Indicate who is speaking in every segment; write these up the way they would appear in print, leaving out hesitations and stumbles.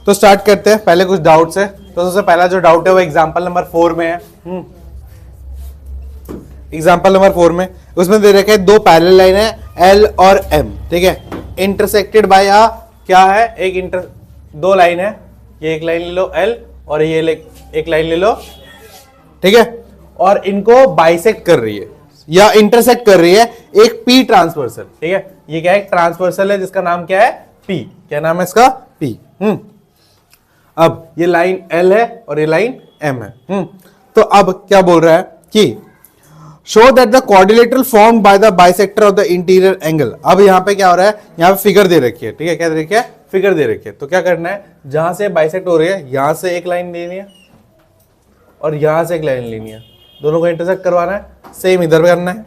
Speaker 1: तो स्टार्ट करते हैं, पहले कुछ डाउट्स है। तो सबसे पहला जो डाउट है वो एग्जांपल नंबर 4 में है। एग्जांपल नंबर 4 में उसमें दे रखा है दो पैरेलल लाइन है एल और एम, ठीक है, इंटरसेक्टेड बाय आ क्या है, दो लाइन है, ये एक लाइन ले लो एल और ये एक लाइन ले लो, ठीक है, और इनको बाइसेक्ट कर रही है या इंटरसेक्ट कर रही है एक पी ट्रांसवर्सल, ठीक है। ये क्या है, ट्रांसवर्सल है जिसका नाम क्या है, पी। क्या नाम है इसका, पी। अब ये लाइन एल है और ये लाइन एम है। तो अब क्या बोल रहा है कि show that the quadrilateral form by the bisector of the interior angle. अब यहां पे क्या हो रहा है, यहां पे फिगर दे रखी है, ठीक है, क्या दे रखी है, फिगर दे रखी है। तो क्या करना है, जहां से बाइसेक्ट हो रही है यहां से एक लाइन लेनी है और यहां से एक लाइन लेनी है, दोनों को इंटरसेक्ट करवाना है, सेम इधर करना है,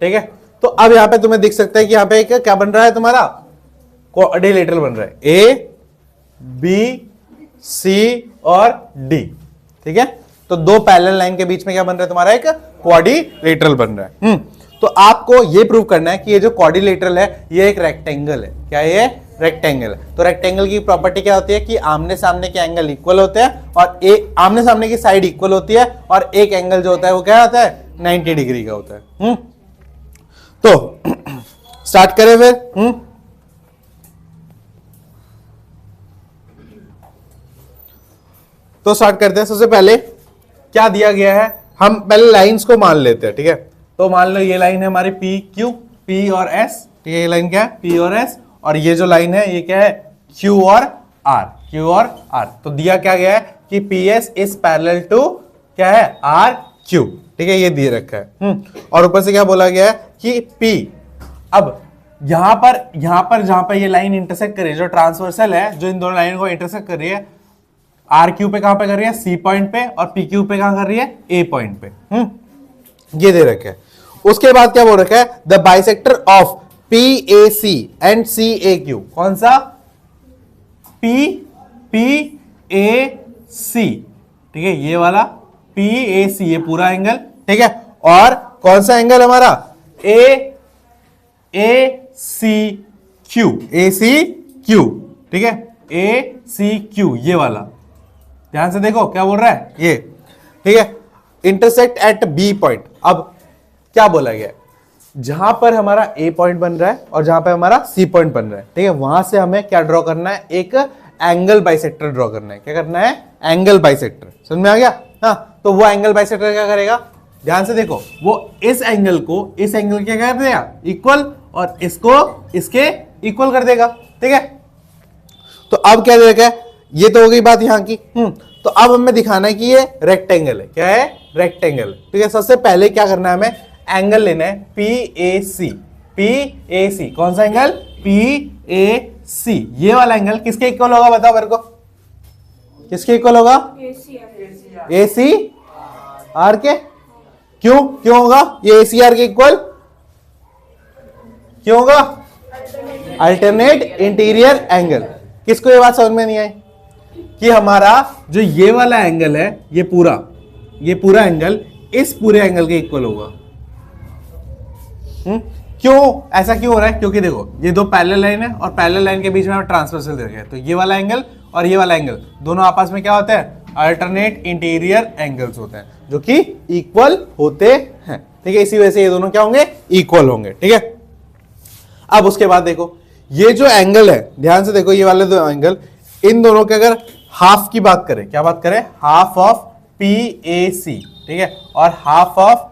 Speaker 1: ठीक है। तो अब यहां पे तुम्हें दिख सकता है कि यहां पे एक क्या बन रहा है, तुम्हारा क्वाड्रिलेटरल बन रहा है, ए बी सी और डी, ठीक है। तो दो पैरेलल लाइन के बीच में क्या बन रहा है, तुम्हारा एक क्वाड्रिलेटरल बन रहा है। तो आपको ये प्रूव करना है कि ये जो क्वाड्रिलेटरल है ये एक रेक्टेंगल है। क्या ये रेक्टेंगल है? तो रेक्टेंगल की प्रॉपर्टी क्या होती है कि आमने सामने के एंगल इक्वल होते हैं और एक आमने सामने की साइड इक्वल होती है और एक एंगल जो होता है वो क्या होता है, 90 डिग्री का होता है। तो स्टार्ट करें फिर। तो स्टार्ट करते हैं। सबसे पहले क्या दिया गया है, हम पहले लाइंस को मान लेते हैं, ठीक है। तो मान लो ये लाइन है हमारी पी क्यू, पी और एस, ठीक है, ये लाइन क्या है, पी और एस, और ये जो लाइन है ये क्या है, क्यू और आर, क्यू और आर। तो दिया क्या गया है कि P S is parallel to क्या है, आर क्यू, ठीक है, ये दिए रखा है। और ऊपर से क्या बोला गया है कि पी, अब यहां पर जहां पर ये लाइन इंटरसेक्ट कर रही है, जो ट्रांसवर्सल है, जो इन दोनों लाइन को इंटरसेक्ट कर रही है, आर क्यू पे कहां पे कर रही है, सी पॉइंट पे, और पी क्यू पे कहां कर रही है, ए पॉइंट पे। ये दे रखा है। उसके बाद क्या बोल रखा है, the bisector of P A C and C A Q. कौन सा, पी ए सी, ठीक है, ये वाला पी ए सी, ये पूरा एंगल, ठीक है। और कौन सा एंगल हमारा, ए सी क्यू, ए सी क्यू, ठीक है, ए सी क्यू, ये वाला, ध्यान से देखो क्या बोल रहा है ये, ठीक है, इंटरसेक्ट एट बी पॉइंट। अब क्या बोला गया है, जहां पर हमारा ए पॉइंट बन रहा है और जहां पर हमारा सी पॉइंट बन रहा है, ठीक है, वहां से हमें क्या ड्रॉ करना है, एक एंगल बाइसेक्टर ड्रॉ करना है। क्या करना है, एंगल बाइसेक्टर। समझ में आ गया? हाँ, तो वो एंगल बाइसेक्टर क्या करेगा, ध्यान से देखो, वो इस एंगल को इस एंगल क्या कर देगा, इक्वल, और इसको इसके इक्वल कर देगा, ठीक है। तो अब क्या देखा है, ये तो हो गई बात यहां की। तो अब हमें दिखाना है कि ये रेक्टेंगल है। क्या है, रेक्टेंगल, ठीक है। सबसे पहले क्या करना है, हमें एंगल लेना है P A C, P A सी, कौन सा एंगल, पी ए सी, ये वाला एंगल किसके इक्वल होगा, बताओ मेरे को, किसके इक्वल होगा, ए सी आर के। क्यों होगा ये ए सी आर के इक्वल, क्यों होगा, अल्टरनेट इंटीरियर एंगल। किसको ये बात समझ में नहीं आई कि हमारा जो ये वाला एंगल है, ये पूरा एंगल इस पूरे एंगल के इक्वल होगा। क्यों ऐसा क्यों हो रहा है, क्योंकि देखो ये दो पैरेलल लाइन है और पैरेलल लाइन के बीच में ट्रांसवर्सल दे रखा है, तो ये वाला एंगल और ये वाला एंगल दोनों आपस में क्या होते हैं, अल्टरनेट इंटीरियर एंगल्स होते हैं, जो कि इक्वल होते हैं, ठीक है। इसी वजह से ये दोनों क्या होंगे, इक्वल होंगे, ठीक है। अब उसके बाद देखो ये जो एंगल है, ध्यान से देखो, ये वाले दो एंगल, इन दोनों के अगर हाफ की बात करें, क्या बात करें, half of P A C, ठीक है, और half of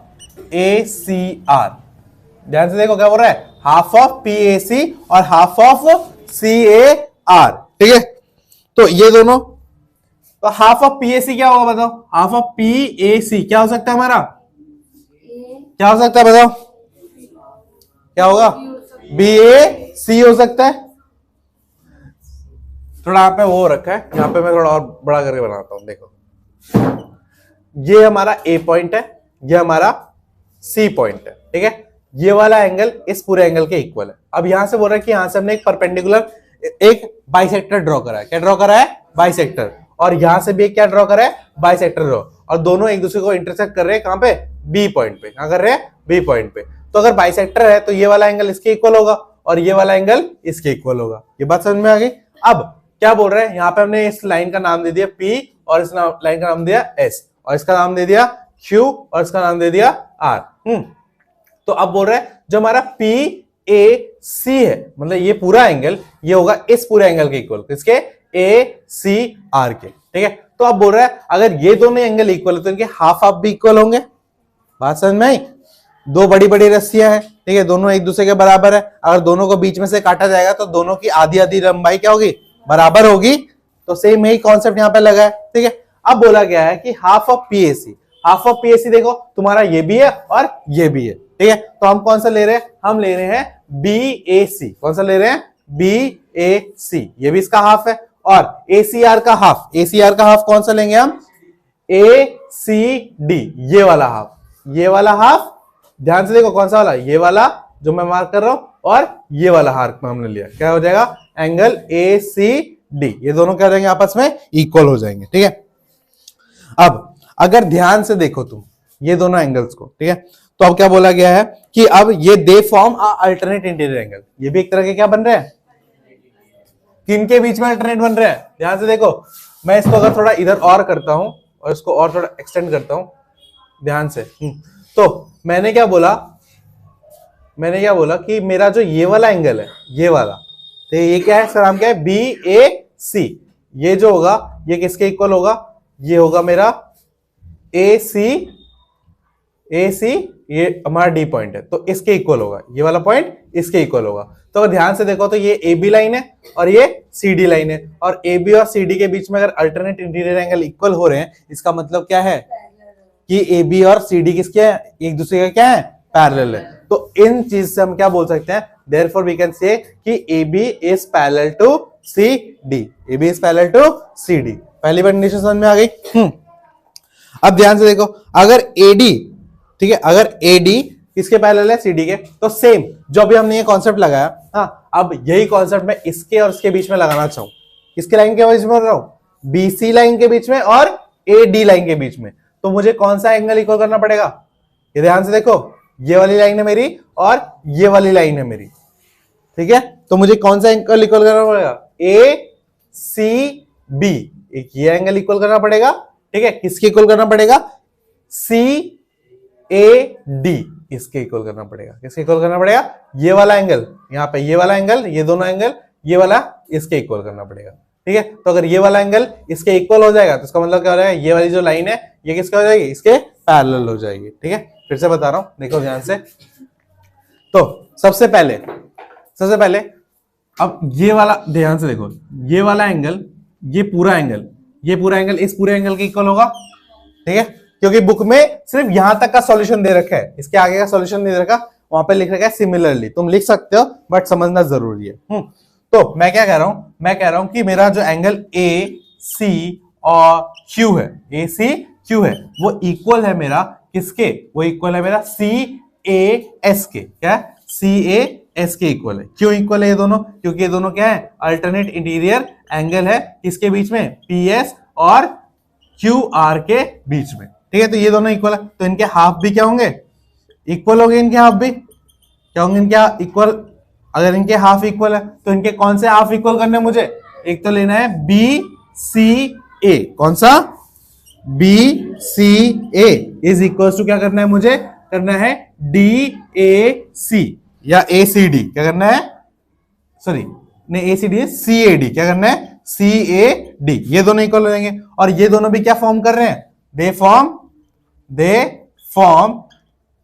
Speaker 1: A C R. ध्यान से देखो क्या बोल रहा है, half of P A C और half of C A R, ठीक है। तो ये दोनों, तो half of P A C क्या होगा बताओ, half of P A C क्या हो सकता है हमारा, क्या हो सकता है बताओ, क्या होगा, बी ए सी हो सकता है। थोड़ा यहाँ पे वो हो रखा है, यहाँ पे मैं थोड़ा और बड़ा करके बनाता हूं, देखो ये हमारा ए पॉइंट है, ये हमारा सी पॉइंट है, ठीक है। ये वाला एंगल इस पूरे एंगल के इक्वल है। अब यहां से बोल रहा है कि यहां से हमने एक परपेंडिकुलर एक बाइसेक्टर ड्रॉ करा है। क्या ड्रॉ करा है, बाइसेक्टर। और यहां से भी एक क्या ड्रॉ करा है, बाइसेक्टर ड्रॉ, और दोनों एक दूसरे को इंटरसेक्ट कर रहे हैं कहां पे, बी पॉइंट पे। कहां कर रहे हैं, बी पॉइंट पे। तो अगर बाइसेक्टर है तो ये वाला एंगल इसके इक्वल होगा और ये वाला एंगल इसके इक्वल होगा। ये बात समझ में आ गई। अब क्या बोल रहे हैं, यहाँ पे हमने इस लाइन का नाम दे दिया P और इस लाइन का नाम दिया S और इसका नाम दे दिया Q और इसका नाम दे दिया R। तो अब बोल रहे हैं जो हमारा PAC है, मतलब ये पूरा एंगल ये होगा इस पूरे एंगल के इक्वल, किसके, ACR के। ठीक है, तो अब बोल रहा है अगर ये दोनों एंगल इक्वल है तो इनके हाफ हाफ भी इक्वल होंगे। बात समझ में आई। दो बड़ी बड़ी रस्सियां हैं, ठीक है, दोनों एक दूसरे के बराबर है। अगर दोनों को बीच में से काटा जाएगा तो दोनों की आधी आधी लंबाई क्या होगी, बराबर होगी। तो सेम यही कॉन्सेप्ट यहाँ पे लगा है। ठीक है, अब बोला गया है कि half of PAC, half of PAC देखो तुम्हारा ये भी है और ये भी है। ठीक है, तो हम कौन सा ले रहे हैं, हम ले रहे हैं BAC। कौन सा ले रहे हैं, BAC। ये भी इसका हाफ है और ACR का हाफ, ACR का हाफ कौन सा लेंगे हम, ACD, ये वाला हाफ, ये वाला हाफ। ध्यान से देखो कौन सा वाला, ये वाला जो मैं मार्क कर रहा हूं, और ये वाला हाफ हमने लिया, क्या हो जाएगा, एंगल ACD। ये दोनों क्या हो जाएंगे, आपस में इक्वल हो जाएंगे। ठीक है, अब अगर ध्यान से देखो तुम ये दोनों एंगल्स को, ठीक है, तो अब क्या बोला गया है कि अब ये they form alternate interior angle. ये भी एक तरह के क्या बन रहे हैं, किनके बीच में अल्टरनेट बन रहे हैं। ध्यान से देखो, मैं इसको अगर थोड़ा इधर और करता हूं और इसको और थोड़ा एक्सटेंड करता हूं, ध्यान से। तो मैंने क्या बोला कि मेरा जो ये वाला एंगल है, ये वाला, तो ये क्या है, इसका नाम क्या है, BAC। ये जो होगा ये किसके इक्वल होगा, ये होगा मेरा AC, ये हमारा D पॉइंट है तो इसके इक्वल होगा, ये वाला पॉइंट इसके इक्वल होगा। तो अगर ध्यान से देखो तो ये AB लाइन है और ये CD लाइन है, और AB और CD के बीच में अगर अल्टरनेट इंटीरियर एंगल इक्वल हो रहे हैं, इसका मतलब क्या है कि AB और CD किसके हैं, एक दूसरे का क्या है, पैरेलल है। तो इन चीज से हम क्या बोल सकते हैं, therefore we can say कि AB is parallel to CD, AB is parallel to CD। पहली कंडीशन समझ में आ गई। अब ध्यान से देखो, अगर AD, ठीक है, अगर AD किसके पैरेलल है, CD के, तो सेम जो अभी हमने ये कॉन्सेप्ट लगाया, हाँ, अब यही कॉन्सेप्ट मैं इसके और इसके बीच में लगाना चाहूं। किसके लाइन के बीच में बोल रहा हूं, BC लाइन के बीच में और AD लाइन के बीच में। तो मुझे कौन सा एंगल इक्वल करना पड़ेगा, ये ध्यान से देखो, ये वाली लाइन है मेरी और ये वाली लाइन है मेरी। ठीक है, तो मुझे कौन सा एंगल इक्वल करना पड़ेगा, ACB, एक ये एंगल इक्वल करना पड़ेगा। ठीक है, किसके इक्वल करना पड़ेगा, CAD, इसके इक्वल करना पड़ेगा। किसके इक्वल करना पड़ेगा, ये वाला एंगल, यहाँ पे ये वाला एंगल, ये दोनों एंगल, ये वाला इसके इक्वल करना पड़ेगा। ठीक है, तो अगर ये वाला एंगल इसके इक्वल हो जाएगा तो इसका मतलब क्या हो जाएगा, ये वाली जो लाइन है ये किसका हो जाएगी, इसके पैरेलल हो जाएगी। ठीक है, फिर से बता रहा हूं, देखो ध्यान से। तो सबसे पहले अब ये वाला, ध्यान से देखो, ये वाला एंगल, ये पूरा एंगल इस पूरे एंगल के इक्वल होगा। ठीक है, क्योंकि बुक में सिर्फ यहां तक का सॉल्यूशन दे रखा है, इसके आगे का सॉल्यूशन नहीं दे रखा, वहां पे लिख रखा है सिमिलरली। तुम लिख सकते हो बट समझना जरूरी है। तो मैं क्या कह रहा हूं कि मेरा जो एंगल AC और Q है, AC Q है, वो इक्वल है मेरा किसके, वो इक्वल है मेरा CAS के। क्या, CAS के इक्वल है। क्यों इक्वल है ये दोनों, क्योंकि ये दोनों क्या है, अल्टरनेट इंटीरियर एंगल है, किसके बीच में, PS और QR के बीच में। ठीक है, तो ये दोनों इक्वल है, तो इनके हाफ भी क्या होंगे, इक्वल होंगे। इनके हाफ भी क्या होंगे, इनके इक्वल। अगर इनके हाफ इक्वल है तो इनके कौन से हाफ इक्वल करने मुझे, एक तो लेना है BCA। कौन सा, BCA इज इक्वल टू क्या करना है मुझे, करना है DAC या ACD। क्या करना है, सॉरी नहीं, ACD है, CAD। क्या करना है, CAD। ये दोनों इक्वल हो जाएंगे और ये दोनों भी क्या फॉर्म कर रहे हैं, they form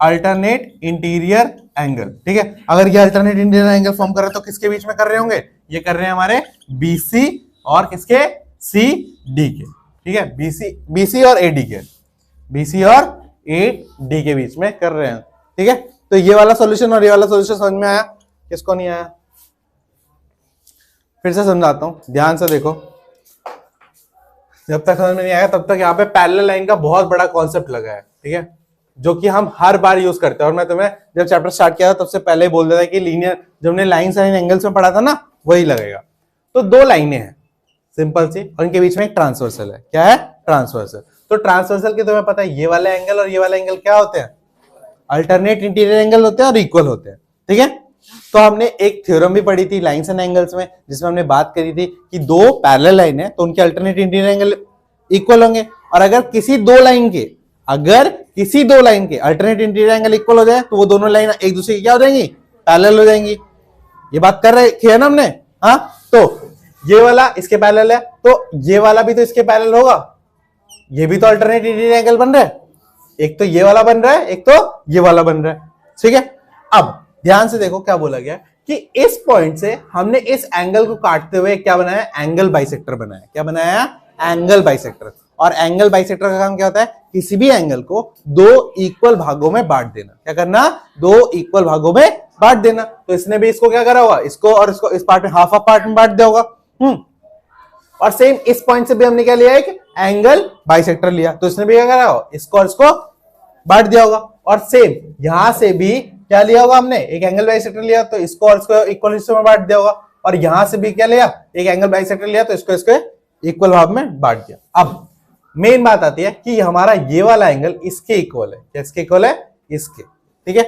Speaker 1: alternate interior angle. ठीक है, अगर ये अल्टरनेट इंटीरियर एंगल फॉर्म कर रहे हैं तो किसके बीच में कर रहे होंगे, ये कर रहे हैं हमारे BC और किसके, CD के। ठीक है, BC और AD के, BC और AD के बीच में कर रहे हैं। ठीक है, तो ये वाला सॉल्यूशन और ये वाला सॉल्यूशन समझ में आया, किसको नहीं आया, फिर से समझाता हूं, ध्यान से देखो। जब तक समझ में नहीं आया तब तक यहाँ पे पैरेलल लाइन का बहुत बड़ा कॉन्सेप्ट लगा है। ठीक है, जो कि हम हर बार यूज करते हैं, और मैं तुम्हें जब चैप्टर स्टार्ट किया था तब से पहले ही बोल देता कि लीनियर, जब हमने लाइन साइन एंगल्स में पढ़ा था ना, वही लगेगा। तो दो लाइनें हैं सिंपल सी, और इनके बीच में एक ट्रांसवर्सल है। क्या है, ट्रांसवर्सल। तो ट्रांसवर्सल के तुम्हें पता है ये वाला एंगल और ये वाला एंगल क्या होते हैं, अल्टरनेट इंटीरियर एंगल होते हैं और इक्वल होते हैं। ठीक है, तो हमने एक थ्योरम भी पढ़ी थी लाइंस एंड एंगल्स में, जिसमें हमने बात करी थी कि दो पैरेलल लाइन है तो उनके अल्टरनेट इंटीरियर एंगल इक्वल होंगे, और अगर किसी दो लाइन के अल्टरनेट इंटीरियर एंगल इक्वल हो जाए तो वो दोनों लाइन एक दूसरे की क्या हो जाएंगी, पैरेलल हो जाएंगी। ये बात कर रहे थे ना हमने। हाँ, तो ये वाला इसके पैरेलल है तो ये वाला भी तो इसके पैरेलल होगा, ये भी तो अल्टरनेट इंटीरियर एंगल बन रहा है, एक तो ये वाला बन रहा है, एक तो ये वाला बन रहा है। ठीक है, अब ध्यान से देखो क्या बोला गया कि इस पॉइंट से हमने इस एंगल को काटते हुए क्या बनाया, एंगल बाइसेक्टर बनाया। क्या बनाया, एंगल बाइसेक्टर। और एंगल बाइसेक्टर का काम क्या होता है, किसी भी एंगल को दो इक्वल भागों में बांट देना। क्या करना, दो इक्वल भागों में बांट देना। तो इसने भी इसको क्या करा होगा, इसको और इसको इस पार्ट में हाफ ऑफ पार्ट में बांट दिया होगा। और सेम इस पॉइंट से भी हमने क्या लिया, एक एंगल बाइसेक्टर लिया, तो इसने भी क्या करा होगा, इसको और इसको बांट दिया होगा। और सेम यहां से भी क्या लिया होगा हमने, एक एंगल बाइसेक्टर लिया तो इसको और इसको इक्वल हिस्सों में बांट दिया होगा। और यहां से भी क्या लिया, एक एंगल बाइसेक्टर लिया तो इसको इसके इक्वल भाग में बांट दिया। अब मेन बात आती है कि हमारा ये वाला एंगल इसके इक्वल है। क्या इसके इक्वल है, इसके। ठीक है,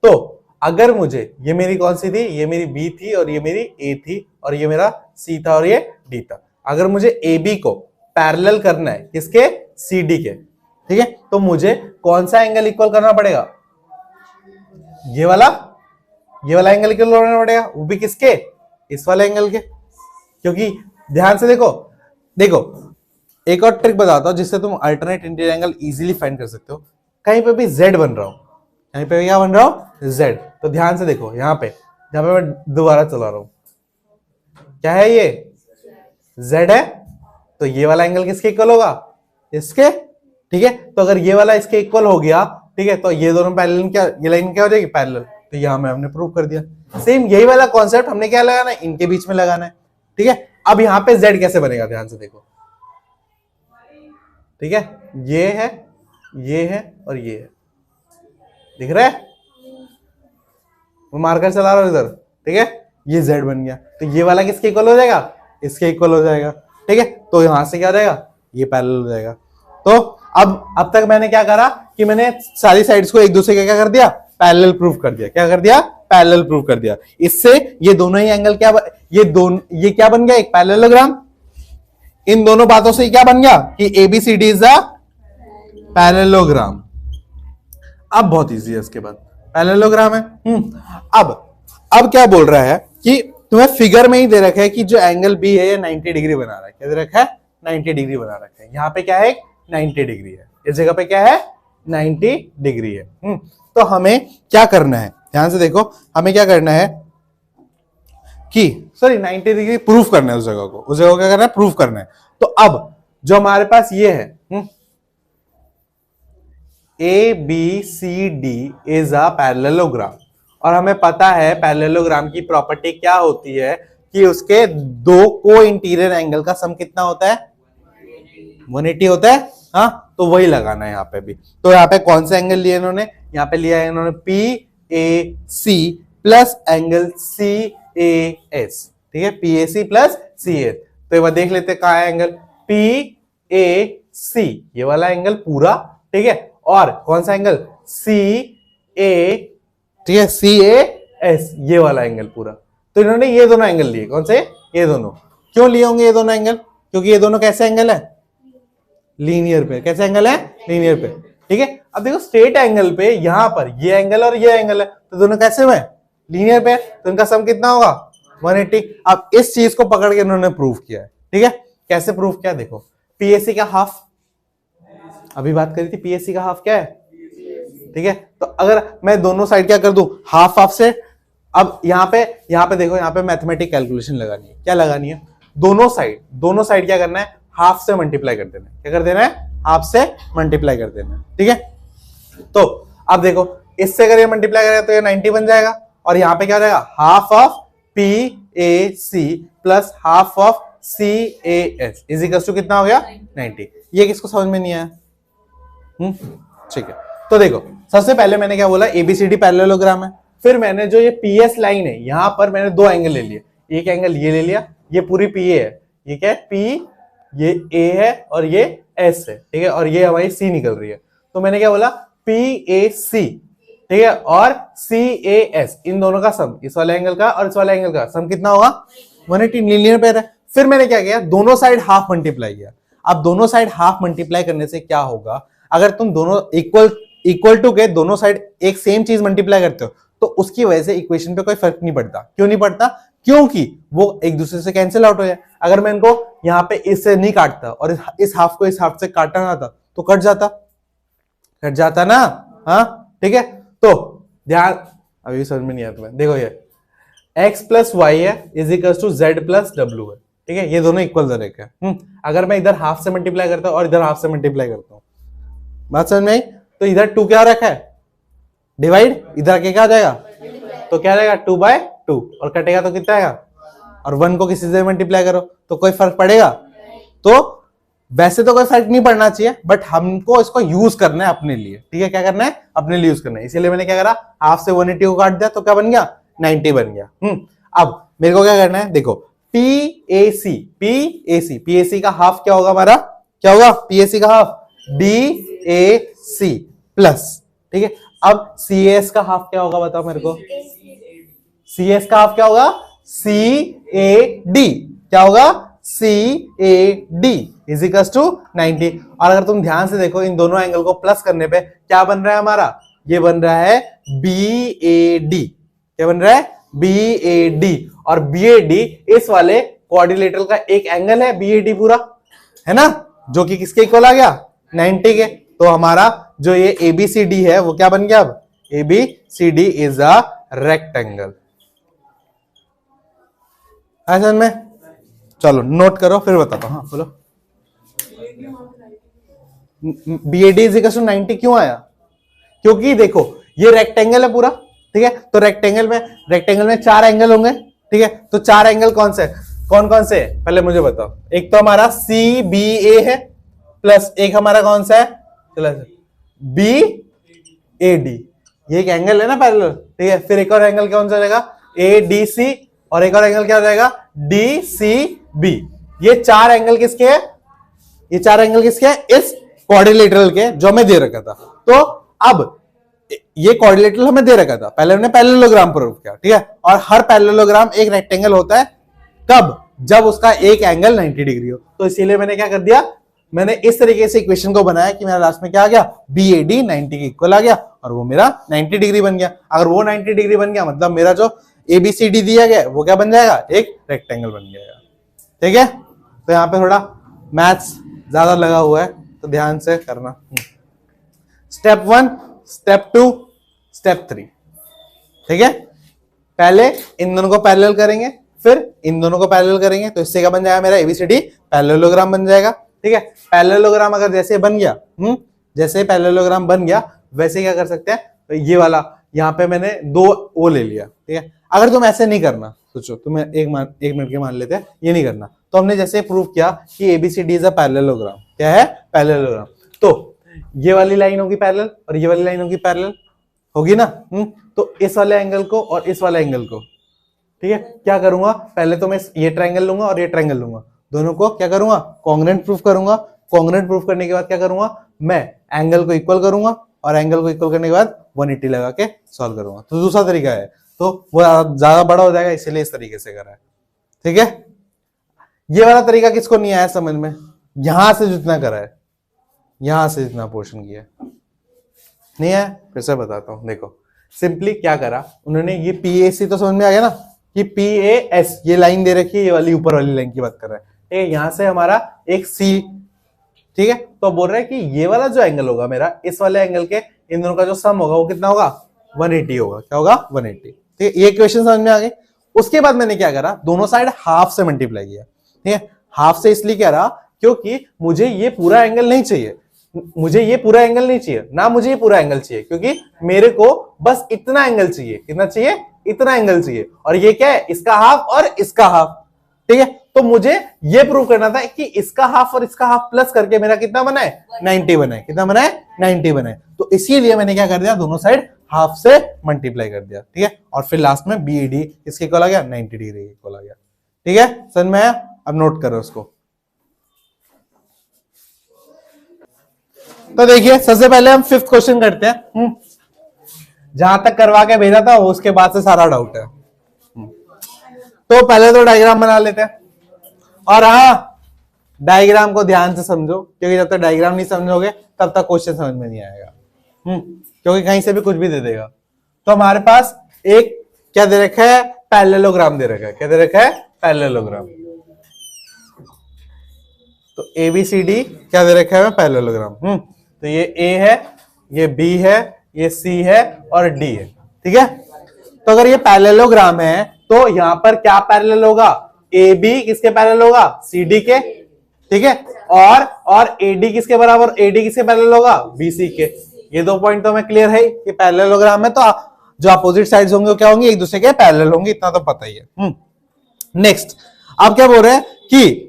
Speaker 1: तो अगर मुझे, ये मेरी कौन सी थी, ये मेरी बी थी और ये मेरी ए थी और ये मेरा सी था और ये डी था। अगर मुझे ए बी को पैरेलल करना है किसके, सी डी के, ठीक है, तो मुझे कौन सा एंगल इक्वल करना पड़ेगा, ये वाला एंगल इक्वल करना पड़ेगा, वो भी किसके, इस वाले एंगल के। क्योंकि ध्यान से देखो एक और ट्रिक बताता हूं जिससे तुम alternate interior angle easily find कर सकते हो। कहीं पे भी z बन रहा हूं, कहीं पे क्या बन रहा हूं, z, तो ध्यान से देखो यहां पे मैं दोबारा चला रहा हूं, क्या है ये, z है, तो ये वाला एंगल किसके इक्वल होगा, इसके। ठीक है, तो अगर ये वाला इसके इक्वल हो गया, ठीक है, तो ये दोनों पैरेलल, क्या ये लाइन क्या हो जाएगी, पैरेलल। तो यहां में हमने प्रूव कर दिया। सेम यही वाला कॉन्सेप्ट हमने क्या लगाना है, इनके बीच में लगाना है। ठीक है, अब यहां पे z कैसे बनेगा, ध्यान से देखो। ठीक है, ये है और ये है, दिख रहा है, मैं मार्कर चला रहा हूं इधर। ठीक है, ये z बन गया, तो ये वाला किसके इक्वल हो जाएगा, इसके इक्वल हो जाएगा। ठीक है, तो यहां से क्या हो जाएगा, ये पैरेलल हो जाएगा। तो अब तक मैंने क्या करा कि मैंने सारी साइड्स को एक दूसरे के क्या कर दिया, पैरेलल प्रूफ कर दिया। क्या कर दिया, पैरेलल प्रूफ कर दिया। इससे ये दोनों ही एंगल क्या, ये क्या बन गया, एक पैरेललोग्राम। इन दोनों बातों से क्या बन गया कि एबीसीडी इज अ पैरेललोग्राम। अब बहुत इजी है, इसके बाद पैरेललोग्राम है। अब क्या बोल रहा है कि तुम्हें फिगर में ही दे रखा है कि जो एंगल बी है ये 90 डिग्री बना रहा है। क्या दे रखा है, 90 डिग्री बना रखा है। यहाँ पे क्या है, 90 डिग्री है, इस जगह पे क्या है, 90 डिग्री है। तो हमें क्या करना है, ध्यान से देखो, हमें क्या करना है कि 90 डिग्री प्रूफ करना है, उस जगह को क्या करना है, प्रूफ करना है। तो अब जो हमारे पास ये है A B C D is a parallelogram, और हमें पता है पैरेललोग्राम की प्रॉपर्टी क्या होती है कि उसके दो को इंटीरियर एंगल का सम कितना होता है, 180 होता है। हाँ, तो वही लगाना है यहाँ पे भी। तो यहाँ पे कौन सा एंगल लिया इन्होंने, यहाँ पे लिया है इन्होंने P A C plus angle C A S. ठीक है, P A C plus C S. तो एक बार देख लेते कहाँ है एंगल, पी ए सी, ये वाला एंगल पूरा। ठीक है, और कौन सा एंगल, सी ए, ठीक है, सी ए एस, ये वाला एंगल पूरा। तो इन्होंने ये दोनों एंगल लिए, कौन से, ये दोनों। क्यों लिए होंगे ये दोनों एंगल, क्योंकि ये दोनों कैसे एंगल है, लीनियर पे। कैसे एंगल है, लीनियर पे। ठीक है, अब देखो स्ट्रेट एंगल पे यहां पर ये एंगल और ये एंगल है, तो दोनों कैसे हुए, लीनियर पे, तो इनका सम कितना होगा, 180। अब इस चीज को पकड़ के इन्होंने प्रूफ किया है। ठीक है, कैसे प्रूफ किया, देखो पीएससी का हाफ, अभी बात करी थी, पीएससी का हाफ क्या है। ठीक है, तो अगर मैं दोनों साइड क्या कर दूं, हाफ हाफ से। अब यहाँ पे देखो, यहाँ पे मैथमेटिक कैलकुलेशन लगानी है। क्या लगानी है, दोनों साइड क्या करना है, हाफ से मल्टीप्लाई कर देना है। क्या कर देना है, हाफ से मल्टीप्लाई कर देना है। ठीक है, तो अब देखो इससे अगर ये मल्टीप्लाई करेगा तो ये 90 बन जाएगा, और यहाँ पे क्या रहेगा, half of P A C plus half of C A S is equal to कितना हो गया, 90। ये किसको समझ में नहीं आया, ठीक है। तो देखो सबसे पहले मैंने क्या बोला, एबीसीडी पैरेललोग्राम है। फिर मैंने जो ये पीएस लाइन है, यहां पर मैंने दो एंगल ले लिए। एक एंगल ये ले लिया, ये पूरी पीए है, ये क्या है, पी, ये ए है और ये एस है। ठीक है, और ये हमारी सी निकल रही है। तो मैंने क्या बोला, पी ए सी ठीक है, और CAS इन दोनों का सम, इस वाले एंगल का और इस वाले एंगल का सम कितना होगा 180, लीनियर पेयर है। फिर मैंने क्या किया, दोनों साइड हाफ मल्टीप्लाई किया। अब दोनों साइड हाफ मल्टीप्लाई करने से क्या होगा, अगर तुम दोनों इक्वल टू के दोनों साइड एक सेम चीज मल्टीप्लाई करते हो तो उसकी वजह से इक्वेशन पे कोई फर्क नहीं पड़ता। क्यों नहीं पड़ता, क्योंकि वो एक दूसरे से कैंसिल आउट हो जाए। अगर मैं इनको यहाँ पे इससे नहीं काटता और इस हाफ को इस हाफ से काटना ना था तो कट जाता ना। हाँ ठीक है, तो ध्यान, अभी समझ में नहीं आया तुम्हें, देखो ये x प्लस वाई है is equal to Z plus W है, ठीक है, ये दोनों इक्वल डायरेक्ट है। अगर मैं इधर हाफ से मल्टीप्लाई करता हूं और इधर हाफ से मल्टीप्लाई करता हूं, बात समझ में आई, तो इधर 2 क्या रखा है डिवाइड, इधर के क्या आ जाएगा, तो क्या आएगा 2/2 और कटेगा तो कितना आएगा, और 1 को किसी से मल्टीप्लाई करो तो कोई फर्क पड़ेगा। तो वैसे तो कोई फर्क नहीं पड़ना चाहिए, बट हमको इसको यूज करना है अपने लिए, ठीक है, क्या करना है अपने लिए यूज करना है। इसीलिए मैंने क्या करा, हाफ से 180 को काट दिया तो क्या बन गया 90 बन गया। अब मेरे को क्या करना है, देखो PAC का हाफ क्या होगा हमारा, क्या होगा PAC का हाफ DAC प्लस, ठीक है। अब CAS का हाफ क्या होगा बताओ मेरे को, CS का हाफ क्या होगा CAD, क्या होगा CAD इज इक्वल्स टू 90। और अगर तुम ध्यान से देखो इन दोनों एंगल को प्लस करने पे क्या बन रहा है हमारा, ये बन रहा है BAD, क्या बन रहा है BAD, और BAD इस वाले क्वाड्रिलेटरल का एक एंगल है BAD पूरा, है ना, जो कि किसके इक्वल आ गया 90 के। तो हमारा जो ये ABCD है वो क्या बन गया, अब ABCD इज अ रेक्टेंगल। ऐसा में चलो नोट करो फिर बताता हूं। हाँ बोलो, BAD इज इक्वल टू 90 क्यों आया, क्योंकि देखो ये रेक्टेंगल है पूरा, ठीक है, तो रेक्टेंगल में 4 एंगल होंगे, ठीक है, तो 4 एंगल कौन कौन से है पहले मुझे बताओ। एक तो हमारा CBA है, प्लस एक हमारा कौन सा है BAD, ये एक एंगल है ना पैरेलल, ठीक है। फिर एक और एंगल कौन सा हो जाएगा ADC, और एक और एंगल क्या हो जाएगा DCB। ये 4 एंगल किसके हैं, ये 4 एंगल किसके हैं, इस क्वाड्रिलेटरल के जो हमें दे रखा था। तो अब ये क्वाड्रिलेटरल हमें दे रखा था, पहले हमने पैरेललोग्राम प्रूव किया, ठीक है, और हर पैरेललोग्राम एक रेक्टेंगल होता है कब, जब उसका एक एंगल 90 डिग्री हो। तो इसीलिए मैंने क्या कर दिया, मैंने इस तरीके से इक्वेशन को बनाया कि मेरा लास्ट में क्या आ गया BAD 90 के इक्वल आ गया, और वो मेरा 90 डिग्री बन गया। अगर वो 90 डिग्री बन गया मतलब मेरा जो ABCD दिया गया वो क्या बन जाएगा, एक रेक्टेंगल बन जाएगा, ठीक है। तो यहाँ पे थोड़ा मैथ्स ज्यादा लगा हुआ है तो ध्यान से करना। स्टेप 1, स्टेप 2, स्टेप 3, ठीक है। पहले इन दोनों को पैरेलल करेंगे, फिर इन दोनों को पैरेलल करेंगे, तो इससे क्या बन जाएगा मेरा ABCD पैरेललोग्राम बन जाएगा, ठीक है। पैरेललोग्राम अगर जैसे बन गया, जैसे पैरेललोग्राम बन गया वैसे क्या कर सकते हैं, तो ये वाला यहाँ पे मैंने 2 वो ले लिया, ठीक है। अगर तुम ऐसे नहीं करना, सोचो तुम्हें एक मिनट के मान लेते हैं, ये नहीं करना, तो हमने जैसे प्रूव किया कि ABCD इज अ पैरेललोग्राम, क्या है पैरेललोग्राम, तो ये वाली लाइन होगी पैरेलल और ये वाली लाइन होगी पैरेलल, होगी ना। तो इस वाले एंगल को और इस वाले एंगल को, ठीक है, क्या करूंगा, पहले तो मैं ये ट्रायंगल लूंगा और ये ट्रायंगल लूंगा, दोनों को क्या करूंगा कॉन्ग्रुएंट प्रूफ करूंगा। कॉन्ग्रुएंट प्रूफ करने के बाद क्या करूंगा, मैं एंगल को इक्वल करूंगा और एंगल को इक्वल करने के बाद 180 लगा के सॉल्व करूंगा। तो दूसरा तरीका है, तो वो ज्यादा बड़ा हो जाएगा, इसलिए इस तरीके से करा है, ठीक है। ये वाला तरीका किसको नहीं आया समझ में, यहां से जितना करा है, यहां से जितना पोर्शन किया नहीं है, फिर से बताता हूं। देखो सिंपली क्या करा उन्होंने, ये PAC तो समझ में आ गया ना, कि PAS ये लाइन दे रखी है, ये वाली ऊपर वाली लाइन की बात कर रहा है, ठीक है। यहां से हमारा एक C, ठीक है, तो बोल रहा है कि ये वाला जो एंगल होगा मेरा, इस वाले एंगल के इन दोनों का जो सम होगा वो कितना होगा 180 होगा, क्या होगा 180, ठीक है। ये इक्वेशन समझ में आ गई। उसके बाद मैंने क्या करा, दोनों साइड हाफ से मल्टीप्लाई किया, ठीक है। हाफ से इसलिए कह रहा क्योंकि मुझे ये पूरा एंगल नहीं चाहिए, मुझे ये पूरा एंगल नहीं चाहिए ना, मुझे ये पूरा एंगल चाहिए, क्योंकि मेरे को बस इतना एंगल चाहिए, कितना चाहिए, इतना एंगल चाहिए, और ये क्या है इसका हाफ और इसका हाफ, ठीक है। तो मुझे ये प्रूव करना था कि इसका हाफ और इसका हाफ प्लस करके मेरा कितना बना है 90 बना है, कितना बना है 90 बना है। तो इसीलिए मैंने क्या कर दिया, दोनों साइड हाफ से मल्टीप्लाई कर दिया, ठीक है, और फिर लास्ट में BAD किसके इक्वल आ गया 90 डिग्री के इक्वल आ गया, ठीक है, समझ में आया। अब नोट करो उसको। तो देखिए सबसे पहले हम 5th क्वेश्चन करते हैं। जहां तक करवा के भेजा था उसके बाद से सारा डाउट है। तो पहले तो डायग्राम बना लेते हैं, और हाँ डायग्राम को ध्यान से समझो, क्योंकि जब तक डायग्राम नहीं समझोगे तब तक क्वेश्चन समझ में नहीं आएगा। क्योंकि कहीं से भी कुछ भी दे देगा। तो हमारे पास एक क्या दे रखा है, पैरेललोग्राम दे रखा है। क्या दे रखा है, पैरेललोग्राम। तो ABCD क्या दे रखा है, पैरेललोग्राम। तो ये A है, ये B है, ये C है और D है। ठीक है, तो अगर ये पैरेललोग्राम है तो यहां पर क्या पैरेलल होगा, AB किसके पैरेलल होगा, CD के। ठीक है, और AD किसके बराबर, AD किसके पैरेलल होगा, BC के। ये दो पॉइंट तो हमें क्लियर है कि पैरेललोग्राम है तो जो अपोजिट साइड्स होंगे वो क्या होंगे, एक दूसरे के पैरेलल होंगे, इतना तो पता ही है। नेक्स्ट अब क्या बोल रहे हैं कि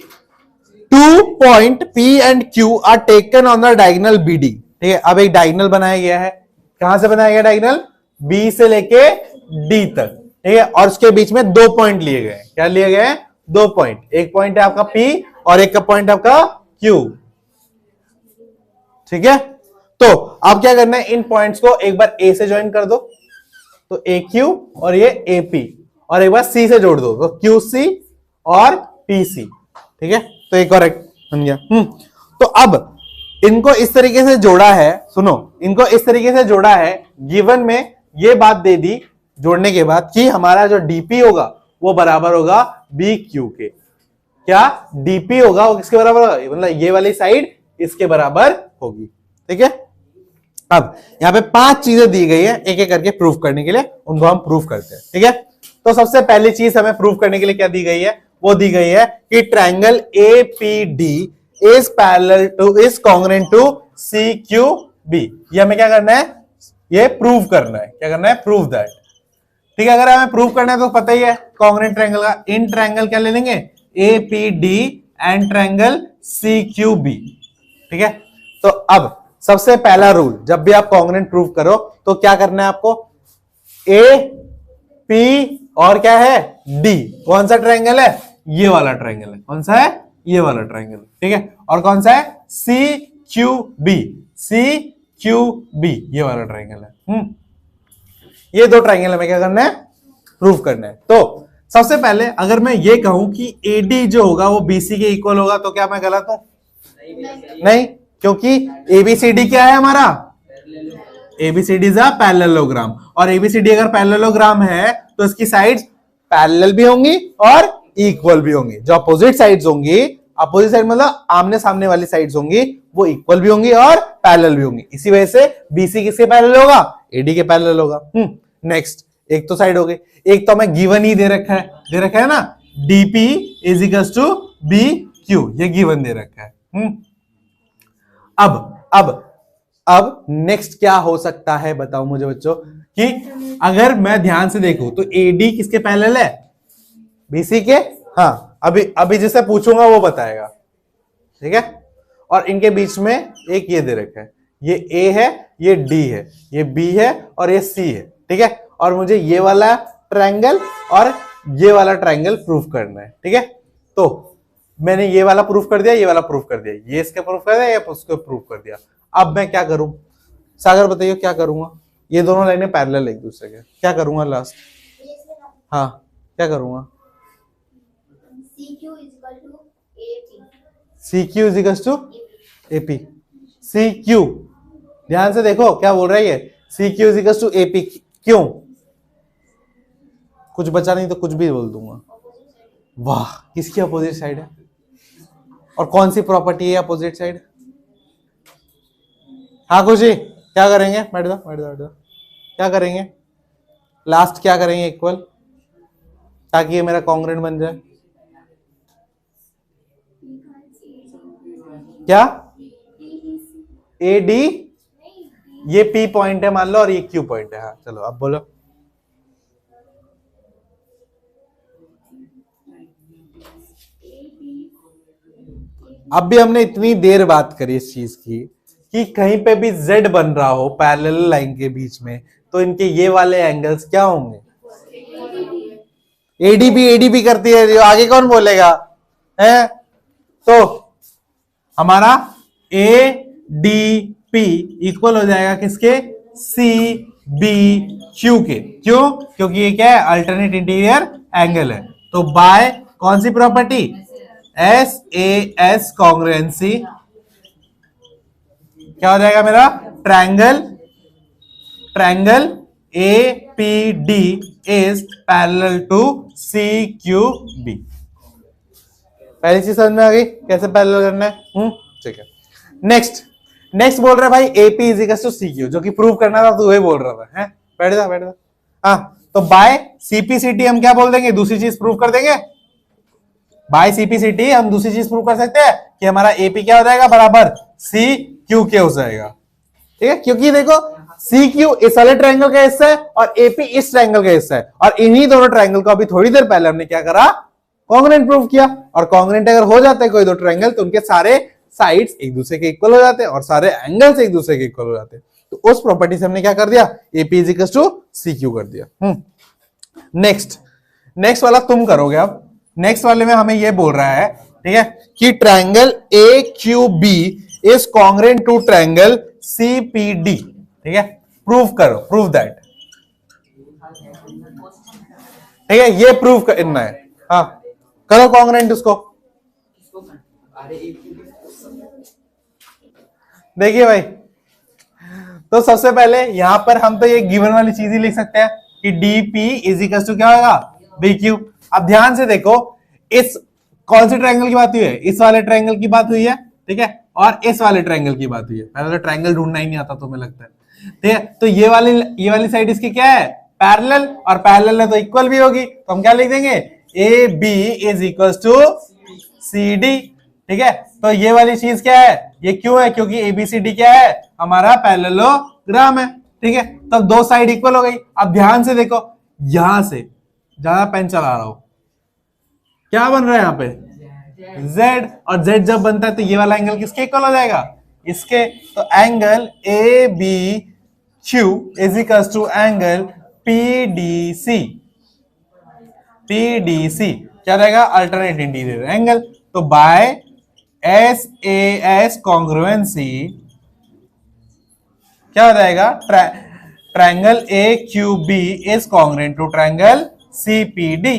Speaker 1: 2 point P and Q are taken on the diagonal BD। ठीक है, अब एक डायगोनल बनाया गया है। कहां से बनाया गया डायगोनल, B से लेके D तक। ठीक है, और उसके बीच में 2 पॉइंट लिए गए। क्या लिए गए, 2 पॉइंट। एक पॉइंट है आपका P और एक का पॉइंट है आपका Q। ठीक है, तो अब क्या करना है, इन पॉइंट्स को एक बार A से ज्वाइन कर दो, तो AQ और ये AP, और एक बार C से जोड़ दो, तो QC और PC। ठीक है, तो एक करेक्ट बन गया। तो अब इनको इस तरीके से जोड़ा है, सुनो, इनको इस तरीके से जोड़ा है, गिवन में ये बात दे दी जोड़ने के बाद कि हमारा जो DP होगा वो बराबर होगा BQ के। क्या DP होगा वो किसके बराबर होगा, मतलब ये वाली साइड इसके बराबर होगी। ठीक है, अब यहां पे 5 चीजें दी गई है, एक एक करके प्रूफ करने के लिए, उनको हम प्रूफ करते हैं। ठीक है, तो सबसे पहली चीज हमें प्रूफ करने के लिए क्या दी गई है, वो दी गई है कि triangle APD is parallel to, is congruent to CQB। ये हमें क्या करना है, ये प्रूव करना है। क्या करना है, प्रूव दैट। ठीक है, अगर हमें प्रूव करना है तो पता ही है कॉन्ग्रुएंट ट्रायंगल का, इन ट्रायंगल क्या ले लेंगे, APD एंड ट्रायंगल CQB। ठीक है, तो अब सबसे पहला रूल, जब भी आप कॉन्ग्रुएंट प्रूव करो तो क्या करना है आपको, AP और क्या है D, कौन सा ट्रायंगल है, ये वाला ट्रायंगल है। कौन सा है, ये वाला ट्रायंगल। ठीक है, और कौन सा है, CQB, CQB ये वाला ट्रायंगल है। ये दो ट्रायंगल हमें क्या करना है, प्रूफ करना है। तो सबसे पहले अगर मैं ये कहूं कि AD जो होगा वो BC के इक्वल होगा, तो क्या मैं गलत हूं, नहीं, क्योंकि ABCD क्या है हमारा, ABCD इज अ पैरेललोग्राम, और ABCD अगर पैरेललोग्राम है तो इसकी साइड्स पैरेलल भी होंगी और इक्वल भी होंगी। जो अपोजिट साइड्स होंगी, अपोजिट साइड मतलब आमने सामने वाली साइड्स होंगी, वो इक्वल भी होंगी और पैरेलल भी होंगी। इसी वजह से BC किसके पैरेलल होगा, AD के पैरेलल होगा। नेक्स्ट, एक तो साइड हो गई, एक तो हमें गिवन ही दे रखा है ना, DP is equals to BQ, ये गिवन दे रखा है। अब नेक्स्ट क्या हो सकता है, बताओ मुझे बच्चों, कि अगर मैं ध्यान से देखूं तो AD किसके पैरेलल है, BC के। हाँ, अभी जिसे पूछूंगा वो बताएगा। ठीक है, और इनके बीच में एक ये दे रखा है, ये A है, ये D है, ये B है और ये C है। ठीक है, और मुझे ये वाला ट्रायंगल और ये वाला ट्रायंगल प्रूफ करना है। ठीक है, तो मैंने ये वाला प्रूफ कर दिया, ये वाला प्रूफ कर दिया, ये इसके प्रूफ कर दिया, ये उसको प्रूफ कर दिया। अब मैं क्या करूं, सागर बताइए क्या करूंगा, ये दोनों लाइनें पैरेलल एक दूसरे के, क्या करूंगा लास्ट, हाँ क्या करूंगा, CQ is equal to AP। CQ ध्यान से देखो क्या बोल रहा है ये, CQ is equal to AP। क्यों, कुछ बचा नहीं तो कुछ भी बोल दूंगा। वाह, किसकी अपोजिट साइड है, और कौन सी प्रॉपर्टी है अपोजिट साइड। हाँ खुशी, क्या करेंगे, बैठ जाओ, क्या करेंगे लास्ट, क्या करेंगे इक्वल, ताकि ये मेरा कॉन्ग्रुएंट बन जाए। क्या, AD, ये P पॉइंट है मान लो और ये Q पॉइंट है। हाँ चलो अब बोलो, अब भी हमने इतनी देर बात करी इस चीज की कि कहीं पे भी Z बन रहा हो पैरेलल लाइन के बीच में, तो इनके ये वाले एंगल्स क्या होंगे, ADB करती है, जो आगे कौन बोलेगा है। तो हमारा ADP इक्वल हो जाएगा किसके, बी क्यू के। क्यों? क्योंकि ये क्या है, अल्टरनेट इंटीरियर एंगल है। तो बाय कौन सी property, S A S congruency, क्या हो जाएगा मेरा, triangle triangle A P D is parallel to C Q B. पहली चीज समझ में आ गई कैसे पैरेलल करना है। ठीक है। नेक्स्ट बोल रहा है भाई AP is equal to C Q, जो कि प्रूव करना था तो वही बोल रहा था। हैं, बैठ जा। हाँ, तो बाय सीपीसीटी हम क्या बोल देंगे, दूसरी चीज प्रूव कर देंगे। बाय सीपीसीटी हम दूसरी चीज प्रूव कर सकते हैं कि हमारा एपी क्या हो जाएगा, बराबर सी क्यू के हो जाएगा। ठीक है, क्योंकि देखो सी क्यू इस वाले ट्रायंगल का हिस्सा है और एपी इस ट्रायंगल का हिस्सा है, और इन्हीं दोनों ट्रायंगल को अभी थोड़ी देर पहले हमने क्या करा, कॉन्ग्रुएंट प्रूव किया। और कॉन्ग्रुएंट अगर हो जाते हैं कोई दो ट्रायंगल तो उनके सारे साइड्स एक दूसरे के इक्वल हो जाते हैं और सारे एंगल्स एक दूसरे के इक्वल हो जाते हैं। तो उस प्रॉपर्टी से हमने क्या कर दिया, AP is equal to C Q कर दिया। नेक्स्ट वाला तुम करोगे। अब नेक्स्ट वाले में हमें ये बोल रहा है, ठीक है, कि triangle A Q B is congruent to triangle C P D. ठीक है, प्रूव करो, प्रूव दैट। ठीक है, ये प्रूव करना है। हाँ, करो कॉन्ग्रुएंट उसको। देखिए भाई, तो सबसे पहले यहां पर हम तो ये गिवन वाली चीज ही लिख सकते हैं कि डीपी इज इक्वल टू क्या होगा, बी क्यू। अब ध्यान से देखो, इस कौन से ट्रायंगल की बात हुई है, इस वाले ट्रायंगल की बात हुई है। ठीक है, और इस वाले ट्रायंगल की बात हुई है। पहले तो ट्रायंगल ढूंढना ही नहीं आता तुम्हें लगता है। ठीक है, तो ये वाली साइड इसकी क्या है, पैरेलल, और पैरेलल है तो इक्वल भी होगी। तो हम क्या लिख देंगे, A B is equal to C D. ठीक है, तो ये वाली चीज क्या है, ये क्यों है, क्योंकि एबीसीडी क्या है, हमारा पैरेललोग्राम है। ठीक है, तब दो साइड इक्वल हो गई। अब ध्यान से देखो, यहां से ज्यादा पेन चला रहा हूं, क्या बन रहा है यहाँ पे, z, और z जब बनता है तो ये वाला एंगल किसके इक्वल हो जाएगा, इसके। तो angle A B Q is equal to angle PDC. PDC क्या रहेगा, अल्टरनेट इंटीरियर एंगल। तो by S A S congruency क्या हो जाएगा, triangle A Q B is congruent to triangle CPD.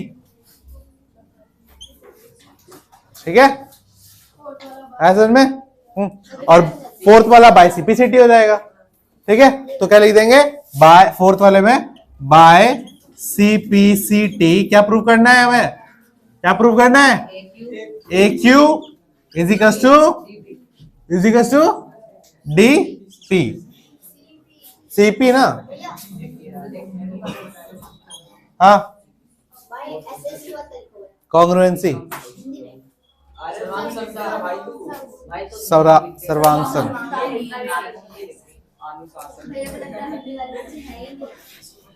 Speaker 1: ठीक है, समझ में। और फोर्थ वाला बाय सीपीसीटी हो जाएगा। ठीक है, तो क्या लिख देंगे, बाय, फोर्थ वाले में बाय सीपीसीटी क्या प्रूव करना है हमें, क्या प्रूव करना है, A Q is equal to D P. CP ना, हाँ, कॉन्ग्रुएंसी, सर्वांगसन।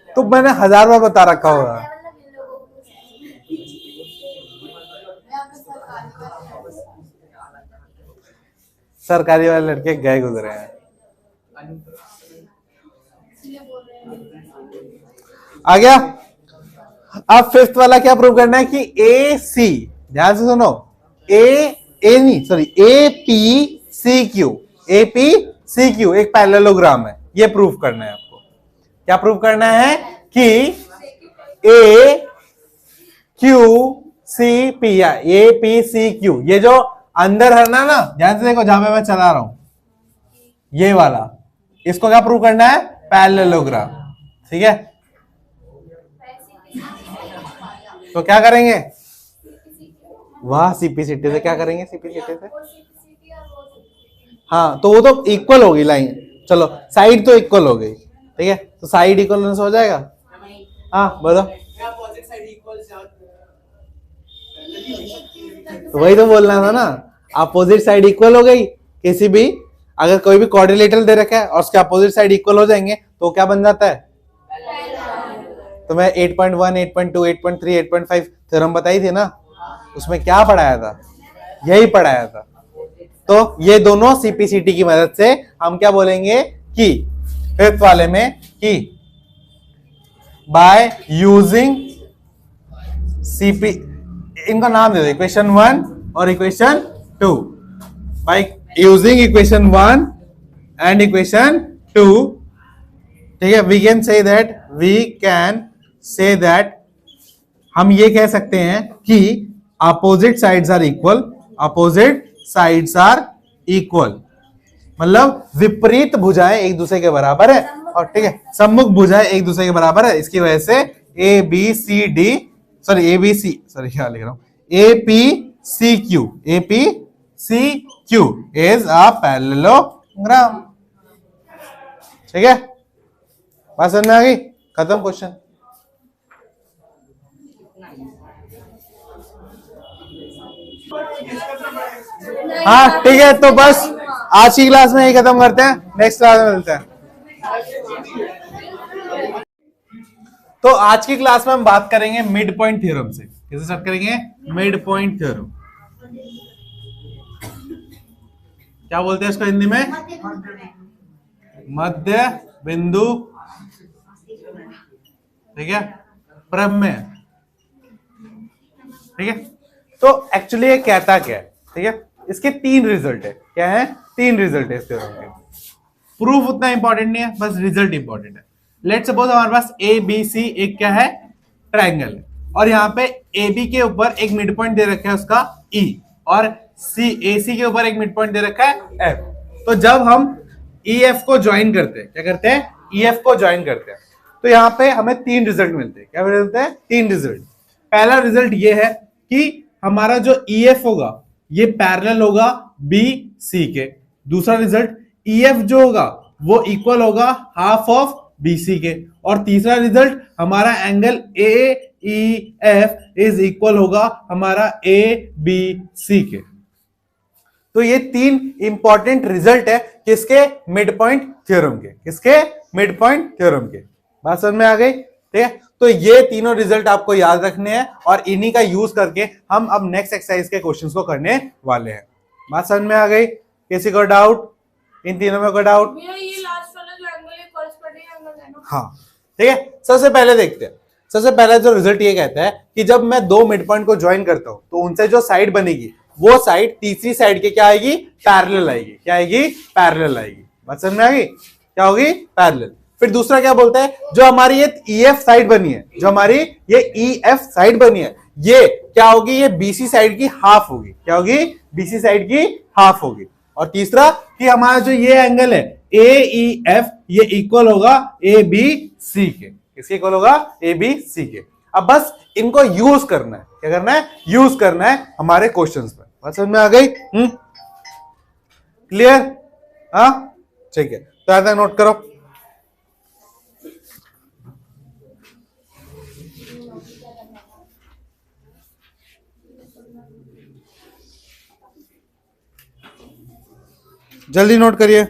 Speaker 1: तो मैंने 1000 बार बता रखा होगा। सरकारी वाले लड़के गए गुजरे हैं। आ गया। अब फिफ्थ वाला क्या प्रूव करना है कि ए सी, ध्यान से सुनो, ए पी सी क्यू एक पैरेललोग्राम है। ये प्रूव करना है आपको। क्या प्रूव करना है कि ए क्यू सी पी, या ए पी सी क्यू, ये जो अंदर है ना, ध्यान से देखो, जहां पे मैं चला रहा हूं, ये वाला, इसको क्या प्रूव करना है, पैरेललोग्राम। ठीक है, तो क्या करेंगे, वहां सीपीसीटी से क्या करेंगे, सीपीसीटी से, हाँ, तो वो तो इक्वल होगी लाइन, चलो साइड तो इक्वल हो गई। ठीक है, तो साइड इक्वल हो जाएगा। हाँ बोलो, तो वही तो बोलना था ना, अपोजिट साइड इक्वल हो गई। किसी भी, अगर कोई भी कोऑर्डिनेटर दे रखा है और उसके अपोजिट साइड इक्वल हो जाएंगे तो क्या बन जाता है। तो मैं 8.1, 8.2, 8.3, 8.5 थ्योरम बताई थी ना, उसमें क्या पढ़ाया था, यही पढ़ाया था। तो ये दोनों सीपीसीटी की मदद से हम क्या बोलेंगे कि फिफ्थ वाले में कि बाय यूजिंग सीपी, इनका नाम दे दो, इक्वेशन 1 और equation 2। By using equation 1 and equation 2 ठीक है, वी कैन से दैट हम ये कह सकते हैं कि opposite sides are equal, opposite sides are equal, मतलब विपरीत भुजाएं एक दूसरे के बराबर है, और ठीक है सम्मुख भुजाएं एक दूसरे के बराबर है। इसकी वजह से A B C D sorry क्या लिख रहा हूं, A P C Q is a parallelogram. ठीक है, बात समझ में आ गई? खत्म क्वेश्चन। हाँ ठीक है, तो बस आज की क्लास में यही खत्म करते हैं, नेक्स्ट क्लास में मिलते हैं। तो आज की क्लास में हम बात करेंगे मिड पॉइंट थ्योरम से। कैसे स्टार्ट करेंगे? Mid point theorem. क्या बोलते हैं इसको हिंदी में? मध्य बिंदु, ठीक है, प्रमेय। ठीक है, तो एक्चुअली ये कहता क्या है? ठीक है, इसके 3 रिजल्ट है। क्या है? 3 रिजल्ट है इस थ्योरम के। प्रूफ उतना इंपॉर्टेंट नहीं है, बस रिजल्ट इंपॉर्टेंट है। लेट्स सपोज हमारे पास ए बी सी एक क्या है? ट्रायंगल है, और यहाँ पे ए बी के ऊपर एक मिड पॉइंट दे रखा है उसका E, और सी ए सी के ऊपर एक मिड पॉइंट दे रखा है F। तो जब हम ई एफ को ज्वाइन करते हैं, क्या करते हैं? ई एफ को ज्वाइन करते हैं, तो यहाँ पे हमें 3 रिजल्ट मिलते हैं। क्या मिलते हैं? 3 रिजल्ट। पहला रिजल्ट ये है कि हमारा जो ई एफ होगा ये पैरेलल होगा बी सी के। दूसरा रिजल्ट, ई एफ जो होगा वो इक्वल होगा हाफ ऑफ बी सी के। और तीसरा रिजल्ट, हमारा angle A E F is equal होगा हमारा ए बी सी के। तो ये 3 इंपॉर्टेंट रिजल्ट है किसके? मिड पॉइंट थ्योरम के। किसके? मिड पॉइंट थ्योरम के। बात समझ में आ गई? ठीक है, तो ये तीनों रिजल्ट आपको याद रखने हैं, और इन्हीं का यूज करके हम अब नेक्स्ट एक्सरसाइज के क्वेश्चंस को करने वाले हैं। बात समझ में आ गई? किसी को डाउट? इन तीनों में कोई डाउट?
Speaker 2: ये लास्ट वाला जो एंगल है कॉरेस्पॉन्डिंग एंगल है ना।
Speaker 1: हाँ ठीक है, सबसे पहले देखते हैं। सबसे पहला जो रिजल्ट ये कहता है कि जब मैं 2 मिड पॉइंट को ज्वाइन करता हूं तो उनसे जो साइड बनेगी वो साइड तीसरी साइड के क्या आएगी? पैरेलल आएगी। क्या आएगी? पैरेलल आएगी। बात समझ में आ गई? क्या होगी? पैरेलल। फिर दूसरा क्या बोलता है? जो हमारी ये EF साइड बनी है, जो हमारी ये EF साइड बनी है, ये क्या होगी? ये BC साइड की हाफ होगी। क्या होगी? BC साइड की हाफ होगी। और तीसरा कि हमारा जो ये एंगल है AEF ये इक्वल होगा ABC के। किसके इक्वल होगा? ABC के। अब बस इनको यूज करना है। क्या करना है? यूज करना है हमारे क्वेश्चंस पर। बात समझ में आ गई? क्लियर? हाँ ठीक है, तो ऐसा नोट करो। जल्दी नोट करिए।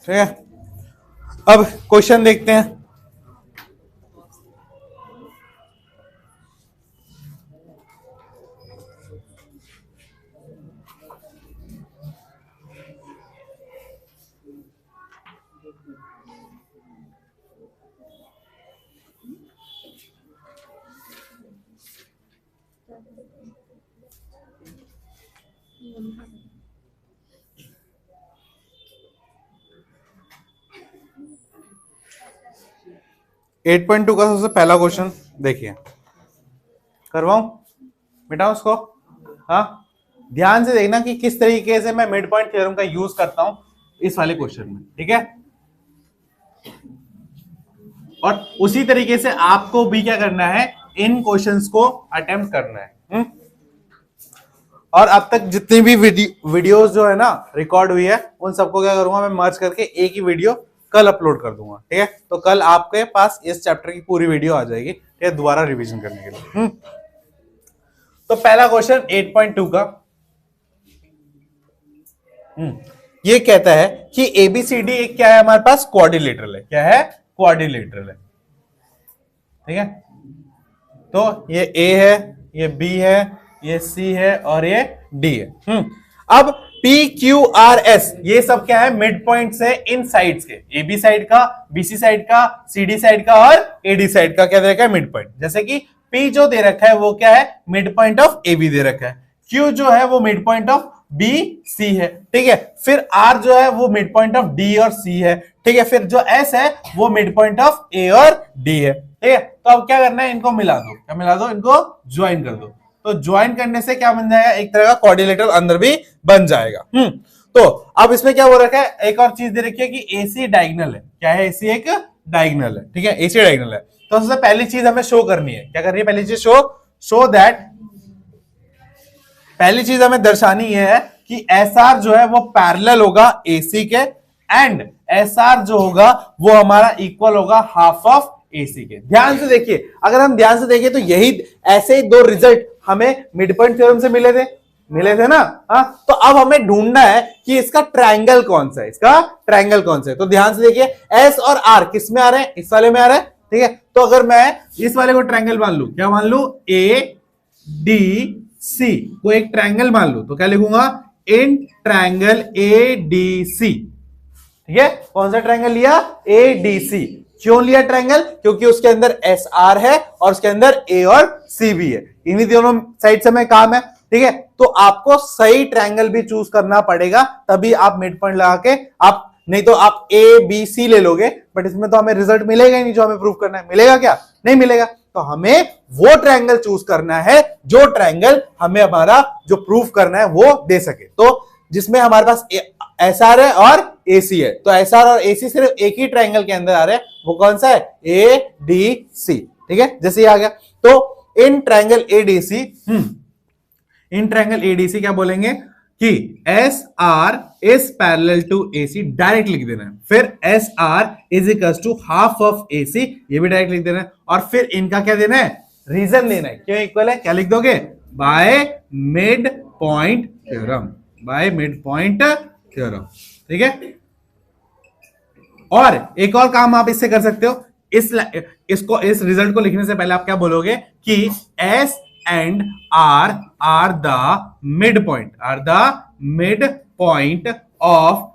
Speaker 1: ठीक है, अब क्वेश्चन देखते हैं। एट पॉइंट 2 का सबसे पहला क्वेश्चन देखिए, करवाऊं मिटाऊं उसको? हाँ, ध्यान से देखना कि किस तरीके से मैं मिड पॉइंट थ्योरम का यूज करता हूं इस वाले क्वेश्चन में। ठीक है, और उसी तरीके से आपको भी क्या करना है? इन क्वेश्चंस को अटेम्प्ट करना है। और अब तक जितनी भी वीडियोस जो है ना रिकॉर्ड हुई है, उन सबको क्या करूंगा? मैं मर्ज करके एक ही वीडियो कल अपलोड कर दूंगा। ठीक है, तो कल आपके पास इस चैप्टर की पूरी वीडियो आ जाएगी, ठीक है, दोबारा रिवीजन करने के लिए। तो पहला क्वेश्चन 8.2 का ये कहता है कि ABCD एक क्या है हमारे पास? क्वाड्रिलेटरल है। क्या है? क्वाड्रिलेटरल है। ठीक है, तो ये A है, ये B है, ये C है और ये D है। अब पी क्यू आर एस ये सब क्या है, मिड पॉइंट्स है इन साइड्स के, ए बी साइड का, बीसी साइड का, सी डी साइड का और एडी साइड का क्या दे रखा है, मिड पॉइंट। जैसे कि पी जो दे रखा है वो क्या है, mid point of A B दे रखा है, क्यू जो है वो mid point of B C है, ठीक है। फिर आर जो है वो मिड पॉइंट ऑफ डी और सी है, ठीक है। फिर जो एस है वो मिड पॉइंट ऑफ ए और डी है, ठीक है। तो अब क्या करना है, इनको मिला दो, क्या मिला दो, इनको ज्वाइन कर दो। तो ज्वाइन करने से क्या बन जाएगा, एक तरह का क्वाड्रिलेटरल अंदर भी बन जाएगा। तो अब इसमें क्या हो रखा है, एक और चीज दे रखी है कि एसी डायगोनल है, क्या है, एसी एक डायगोनल है, ठीक है, एसी डायगोनल है। तो सबसे पहली चीज हमें शो करनी है, क्या करनी है, पहली चीज शो दैट, पहली चीज हमें दर्शानी है कि एस आर जो है वो पैरेलल होगा एसी के, एंड एस आर जो होगा वो हमारा इक्वल होगा हाफ ऑफ एसी के। ध्यान से देखिए, अगर हम ध्यान से देखें तो यही ऐसे ही दो रिजल्ट हमें मिड पॉइंट थ्योरम से मिले थे ना। हाँ, तो अब हमें ढूंढना है कि इसका ट्रायंगल कौन सा है, इसका ट्रायंगल कौन सा है। तो ध्यान से देखिए, एस और आर किस में आ रहे हैं, इस वाले में आ रहे हैं, ठीक है। तो अगर मैं इस वाले को ट्रायंगल मान लू, क्या मान लू, ए डी सी को एक ट्रायंगल मान लू, तो क्या लिखूंगा, इन ट्रायंगल ए डी सी, ठीक है। कौन सा ट्रायंगल लिया, ए डी सी। क्यों लिया ट्रायंगल, क्योंकि उसके अंदर एस आर है और उसके अंदर ए और सी भी है, इन्हीं दोनों साइड से में काम है, ठीक है। तो आपको सही ट्रायंगल भी चूज करना पड़ेगा, तभी आप मिड पॉइंट लगा के आप, नहीं तो आप ए बी सी ले लोगे, बट इसमें तो हमें रिजल्ट मिलेगा ही नहीं जो हमें प्रूव करना है। मिलेगा क्या, नहीं मिलेगा। तो हमें वो ट्रायंगल चूज करना है जो ट्रायंगल हमें हमारा जो प्रूफ करना है वो दे सके। तो जिसमें हमारे पास एस आर है और ए सी है, तो एस आर और ए सी सिर्फ एक ही ट्रायंगल के अंदर आ रहे हैं, वो कौन सा है, ए डी सी, ठीक है। जैसे ही आ गया, तो in triangle A D C, in triangle A D C क्या बोलेंगे कि S R is parallel to A C, direct लिख देना है। फिर S R is equal to half of A C, ये भी डायरेक्ट लिख देना है। और फिर इनका क्या देना है, रीजन देना है, क्यों इक्वल है, क्या लिख दोगे, by mid point theorem, by mid point theorem, ठीक है। और एक और काम आप इससे कर सकते हो, इस रिजल्ट को लिखने से पहले आप क्या बोलोगे कि S and R the mid point of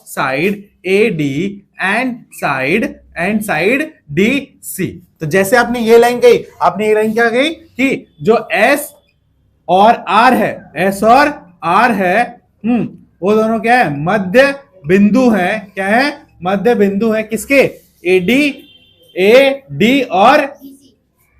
Speaker 1: side A D and side D C. तो जैसे आपने ये लाइन कही, आपने ये लाइन क्या कही कि जो एस और आर है, एस और आर है, वो दोनों क्या है, मध्य बिंदु है, क्या है, मध्य बिंदु है किसके, ए डी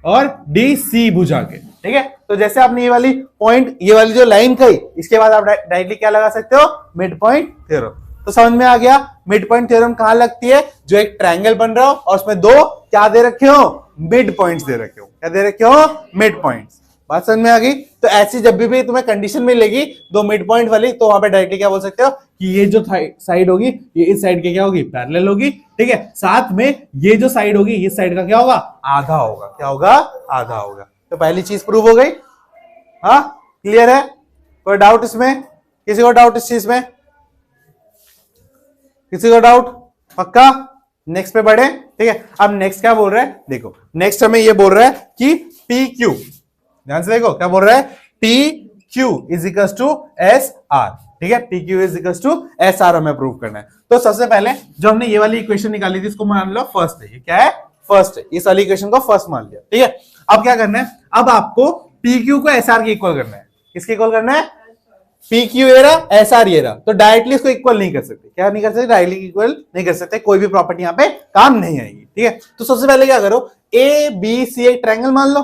Speaker 1: और डी सी भुजा के, ठीक है। तो जैसे आपने ये वाली पॉइंट, ये वाली जो लाइन कही, इसके बाद आप डायरेक्टली क्या लगा सकते हो, मिड पॉइंट थ्योरम। तो समझ में आ गया मिड पॉइंट थ्योरम कहां लगती है, जो एक ट्रायंगल बन रहा हो और उसमें दो क्या दे रखे हो, मिड पॉइंट्स दे रखे हो, क्या दे रखे हो, मिड पॉइंट्स। बात समझ में आ गई। तो ऐसी जब भी तुम्हें कंडीशन मिलेगी दो मिड पॉइंट वाली, तो वहां पे डायरेक्टली क्या बोल सकते हो कि ये जो साइड होगी ये इस साइड के क्या होगी, पैरेलल होगी, ठीक है। साथ में ये जो साइड होगी इस साइड का क्या होगा, आधा होगा, क्या होगा, आधा होगा। तो पहली चीज प्रूव हो गई। हाँ, क्लियर है, कोई डाउट इसमें, किसी को डाउट इस चीज में, किसी को डाउट, पक्का। नेक्स्ट पे बढ़े, ठीक है। अब नेक्स्ट क्या बोल रहा है, देखो नेक्स्ट हमें ये बोल रहा है कि पी क्यू, ध्यान से देखो क्या बोल रहा है, P Q is equal to S R, ठीक है। P Q is equal to S R हमें प्रूव करना है। तो सबसे पहले जो हमने ये वाली इक्वेशन निकाली थी इसको मान लो फर्स्ट है, ये क्या है, फर्स्ट है, इस वाली इक्वेशन को फर्स्ट मान लिया, ठीक है। अब क्या करना है, अब आपको पी क्यू को एस आर के इक्वल करना है। किसके इक्वल करना है, पी क्यू ये रहा, एस आर ये रहा, तो डायरेक्टली इसको इक्वल नहीं कर सकते, क्या नहीं कर सकते, डायरेक्टली इक्वल नहीं कर सकते, कोई भी प्रॉपर्टी यहाँ पे काम नहीं आएगी, ठीक है। तो सबसे पहले क्या करो, ए बी सी एक ट्रायंगल मान लो,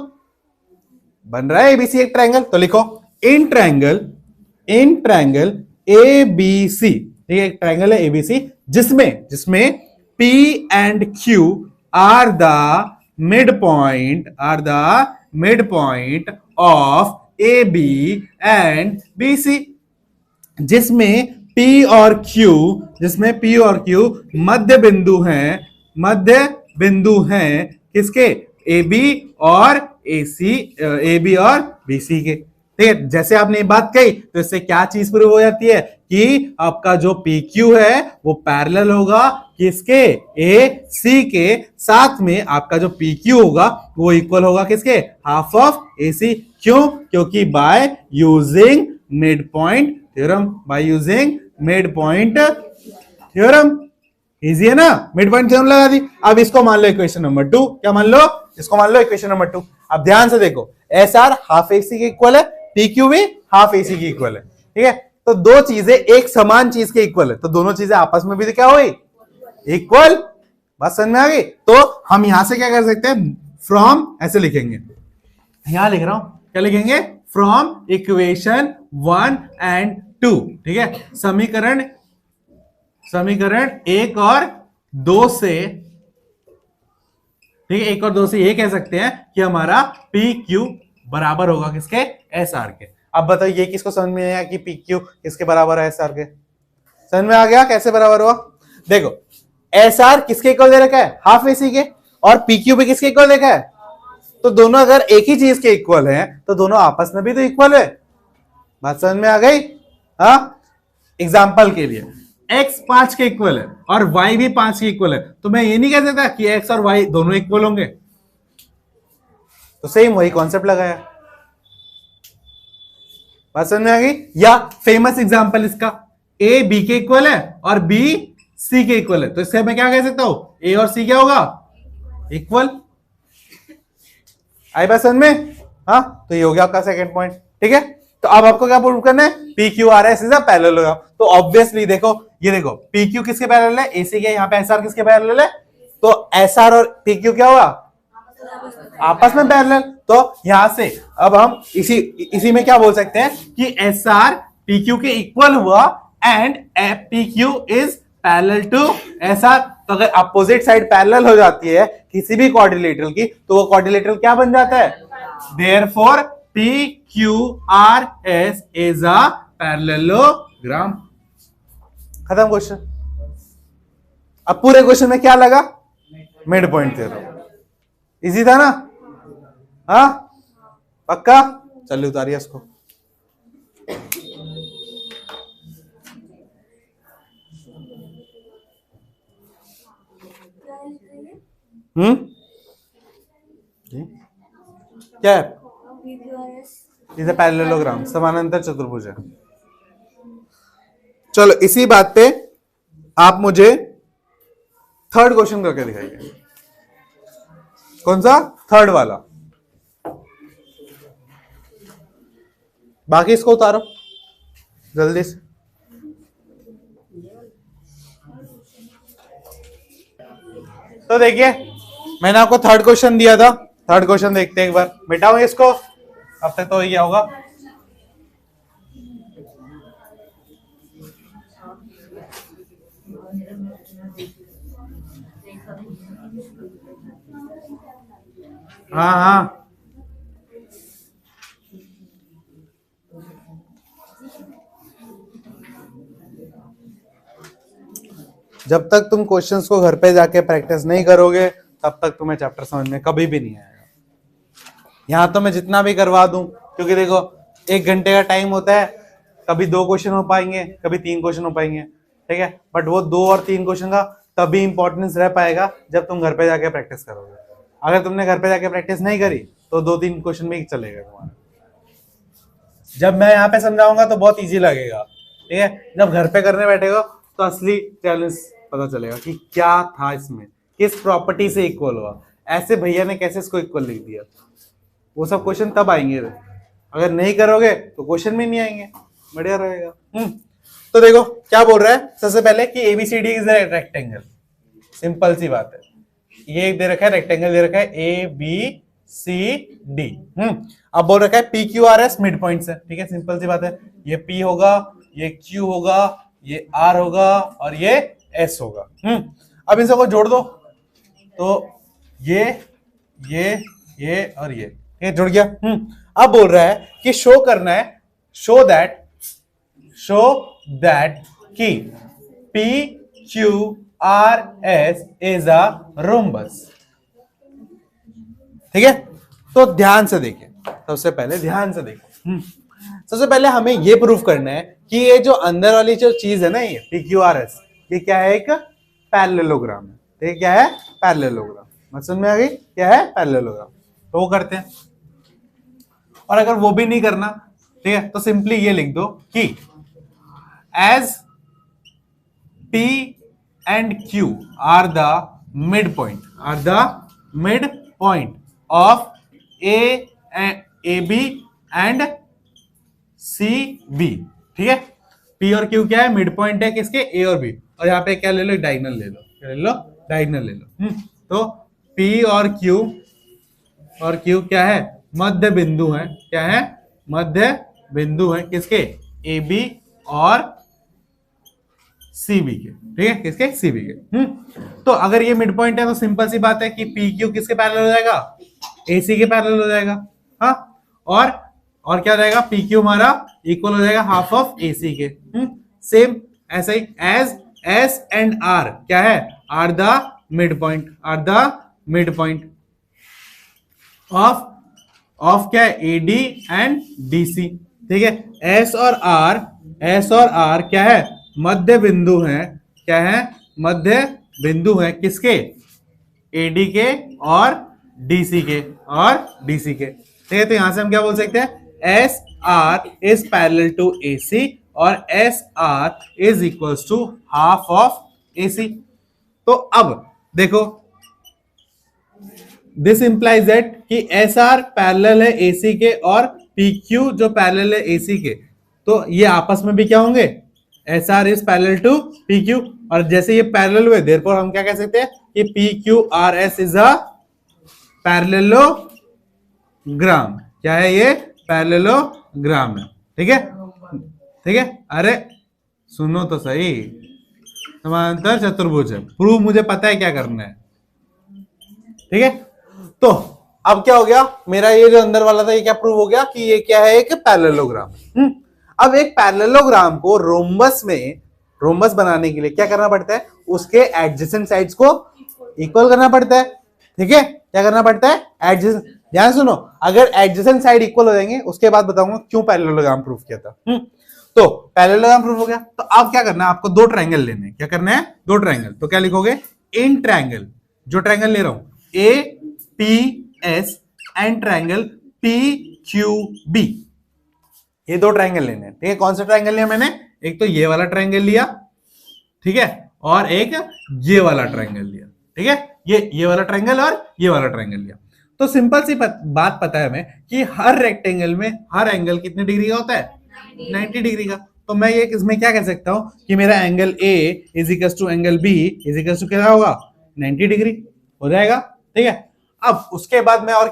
Speaker 1: बन रहा है एबीसी एक ट्रायंगल, तो लिखो इन ट्रायंगल ए बी सी, ठीक है, एक ट्रायंगल है एबीसी जिसमें P and Q are the mid point of A B and B C, जिसमें पी और क्यू मध्य बिंदु हैं किसके, ए बी और ए बी और बी सी के, ठीक है। जैसे आपने ये बात कही तो इससे क्या चीज प्रूव हो जाती है कि आपका जो पी क्यू है वो पैरेलल होगा किसके, ए सी के, साथ में आपका जो पी क्यू होगा वो इक्वल होगा किसके, हाफ ऑफ ए सी। क्यों, क्योंकि by using mid point theorem by using mid point theorem. Easy है ना, मिड पॉइंट थ्योरम लगा दी। अब इसको मान लो इक्वेशन नंबर 2, क्या मान लो, इसको मान लो इक्वेशन नंबर 2। अब ध्यान से देखो, एस आर हाफ ए सी के इक्वल है, पी क्यू भी हाफ ए सी की इक्वल है, ठीक है। तो दो चीजें एक समान चीज के इक्वल है, तो दोनों चीजें आपस में भी तो क्या हुई, इक्वल। बात समझ में आ गई। तो हम यहां से क्या कर सकते हैं, फ्रॉम ऐसे लिखेंगे, यहां लिख रहा हूं, क्या लिखेंगे, फ्रॉम इक्वेशन 1 एंड 2, ठीक है। समीकरण 1 और 2 से, ठीक है, 1 और 2 से ये कह सकते हैं कि हमारा पी क्यू बराबर होगा किसके, एस आर के। अब बताओ ये किसको समझ में आया कि पी क्यू किसके बराबर है, एस आर के। समझ में आ गया कैसे बराबर हुआ। देखो एस आर किसके इक्वल दे रखा है, हाफ ए सी के, और पी क्यू भी किसके इक्वल देखा है। तो दोनों अगर एक ही चीज के इक्वल है तो दोनों आपस में भी तो इक्वल है। बात समझ में आ गई। हाँ, एग्जाम्पल के लिए x 5 के इक्वल है और y भी 5 के इक्वल है, तो मैं ये नहीं कह सकता कि x और y दोनों इक्वल होंगे। तो सेम वही कॉन्सेप्ट लगाया। बात समझ में आ गई। या फेमस एग्जांपल इसका, a b के इक्वल है और b c के इक्वल है, तो इससे मैं क्या कह सकता हूं, a और c क्या होगा, इक्वल। आई बात समझ में। हाँ, तो ये हो गया आपका सेकंड पॉइंट, ठीक है। तो अब आपको क्या प्रूव करना है, P Q R S is a parallelogram. तो ऑब्वियसली देखो, ये देखो पी क्यू किसके पैरेलल है, एसी के, यहाँ पे एस आर किसके पैरेलल है, तो एस आर और पी क्यू क्या होगा, आपस में पैरेलल। तो यहां से अब हम इसी में क्या बोल सकते हैं कि एस आर पी क्यू के इक्वल हुआ and P Q is parallel to S R. तो अगर अपोजिट साइड पैरेलल हो जाती है किसी भी क्वाड्रिलेटरल की, तो वो क्वाड्रिलेटरल क्या बन जाता है, therefore P Q R S is a parallelogram. खत्म क्वेश्चन। अब पूरे क्वेश्चन में क्या लगा, मिड पॉइंट थ्योरम। इजी था ना। हाँ पक्का, चलिए उतारिए इसको। क्या है, इज अ पैरेललोग्राम, समानांतर चतुर्भुज है। चलो इसी बात पे आप मुझे थर्ड क्वेश्चन करके दिखाइए। कौन सा, थर्ड वाला। बाकी इसको उतारो जल्दी से। तो देखिए मैंने आपको थर्ड क्वेश्चन दिया था, थर्ड क्वेश्चन देखते हैं एक बार। मिटाओ इसको, अब तक तो ये होगा। हाँ हाँ, जब तक तुम क्वेश्चंस को घर पे जाके प्रैक्टिस नहीं करोगे तब तक तुम्हें चैप्टर समझ में कभी भी नहीं आएगा। यहां तो मैं जितना भी करवा दूं, क्योंकि देखो 1 घंटे का टाइम होता है, कभी 2 क्वेश्चन हो पाएंगे, कभी 3 क्वेश्चन हो पाएंगे, ठीक है। बट वो 2 और 3 क्वेश्चन का तभी इंपॉर्टेंस रह पाएगा जब तुम घर पे जाके प्रैक्टिस करोगे। अगर तुमने घर पे जाके प्रैक्टिस नहीं करी तो 2-3 क्वेश्चन में ही चलेगा तुम्हारा। जब मैं यहाँ पे समझाऊंगा तो बहुत इजी लगेगा, ठीक है। जब घर पे करने बैठेगा तो असली चैलेंज पता चलेगा कि क्या था इसमें, किस प्रॉपर्टी से इक्वल हुआ, ऐसे भैया ने कैसे इसको इक्वल लिख दिया। वो सब क्वेश्चन तब आएंगे, अगर नहीं करोगे तो क्वेश्चन भी नहीं आएंगे, बढ़िया रहेगा। तो देखो क्या बोल रहा है, सबसे पहले कि ABCD is a rectangle. Simple सी बात है, ये दे रखा है रेक्टेंगल, दे रखा है ए बी सी डी। अब बोल रखा है P Q R S mid points है, ठीक है। सिंपल सी बात है, ये पी होगा, ये क्यू होगा, ये आर होगा और ये एस होगा। अब इन सबको जोड़ दो, तो ये और ये जुड़ गया। अब बोल रहा है कि शो करना है, शो दैट कि P Q R S is a rhombus, ठीक है। तो ध्यान से देखिए, सबसे पहले ध्यान से देखिए, सबसे पहले हमें यह प्रूफ करना है कि ये जो अंदर वाली जो चीज है ना, ये पी क्यू आर एस, ये क्या है, एक पैरेललोग्राम है। तो ये क्या है, पैरेललोग्राम। मतलब समझ में आ गई क्या है पैरेललोग्राम। तो वो करते हैं, और अगर वो भी नहीं करना, ठीक है, तो सिंपली ये लिख दो कि as P and Q are the midpoint of AB and CB. ठीक है, P और Q क्या है, मिड पॉइंट है किसके, A और B, और यहाँ पे क्या ले लो, डायगोनल ले लो, क्या ले लो, डायगोनल ले लो। तो P और Q क्या है, मध्य बिंदु है, क्या है, मध्य बिंदु है किसके, AB और सीबी के, ठीक है, किसके, सीबी के। तो अगर ये मिड पॉइंट है तो सिंपल सी बात है कि पी क्यू किसके पैरेलल हो जाएगा, एसी के पैरेलल हो जाएगा। हाँ, और क्या हो जाएगा, पी क्यू हमारा इक्वल हो जाएगा हाफ ऑफ एसी के। सेम ऐसा ही एज एस एंड आर क्या है, are the mid point of क्या है, एडी एंड डीसी। ठीक है, एस और आर क्या है, मध्य बिंदु है, क्या है, मध्य बिंदु है किसके, एडी के और डीसी के, ठीक है। तो यहां से हम क्या बोल सकते हैं, S R is parallel to AC और S R is equals to half of AC. तो अब देखो, दिस इंप्लाइज दैट कि एस आर पैरेलल है एसी के और पी क्यू जो पैरेलल है एसी के, तो ये आपस में भी क्या होंगे, S R is parallel to P Q, और जैसे ये पैरेलल हुए देयरफॉर हम क्या कह सकते हैं कि P Q R S is a parallelogram. क्या है ये, पैरेललोग्राम है। ठीक है, अरे सुनो तो सही, समांतर चतुर्भुज है, प्रूव मुझे पता है क्या करना है। ठीक है, तो अब क्या हो गया, मेरा ये जो अंदर वाला था ये क्या प्रूव हो गया कि ये क्या है, एक पैरेललोग्राम। अब एक पैरेललोग्राम को रोम्बस बनाने के लिए क्या करना पड़ता है, उसके एडजेसेंट साइड्स को इक्वल करना पड़ता है। ठीक है, क्या करना पड़ता है, एडजेसेंट, ध्यान सुनो, अगर एडजेसेंट साइड इक्वल हो जाएंगे उसके बाद बताऊंगा क्यों पैरेललोग्राम प्रूफ किया था। तो पैरेललोग्राम प्रूफ हो गया, तो अब क्या करना है, आपको दो ट्रायंगल लेने हैं। क्या करना है, दो ट्रायंगल। तो क्या लिखोगे, इन ट्रायंगल, जो ट्रायंगल ले रहा हूं A P S and triangle P Q B, ये दो ट्रायंगल लेने हैं। ठीक है, कौन सा ट्रायंगल लिया मैंने, एक तो ये वाला ट्रायंगल लिया, ठीक है, और एक ये वाला ट्रायंगल लिया। ठीक है, ये वाला ट्रायंगल और ये वाला ट्रायंगल लिया। तो सिंपल सी बात पता है हमें कि हर रेक्टेंगल में हर एंगल कितने डिग्री का होता है, 90 डिग्री का। तो मैं ये इसमें क्या कह सकता हूं कि मेरा angle A is equal to angle B is equal to क्या होगा, 90 डिग्री हो जाएगा। ठीक है, अब उसके बाद मैं और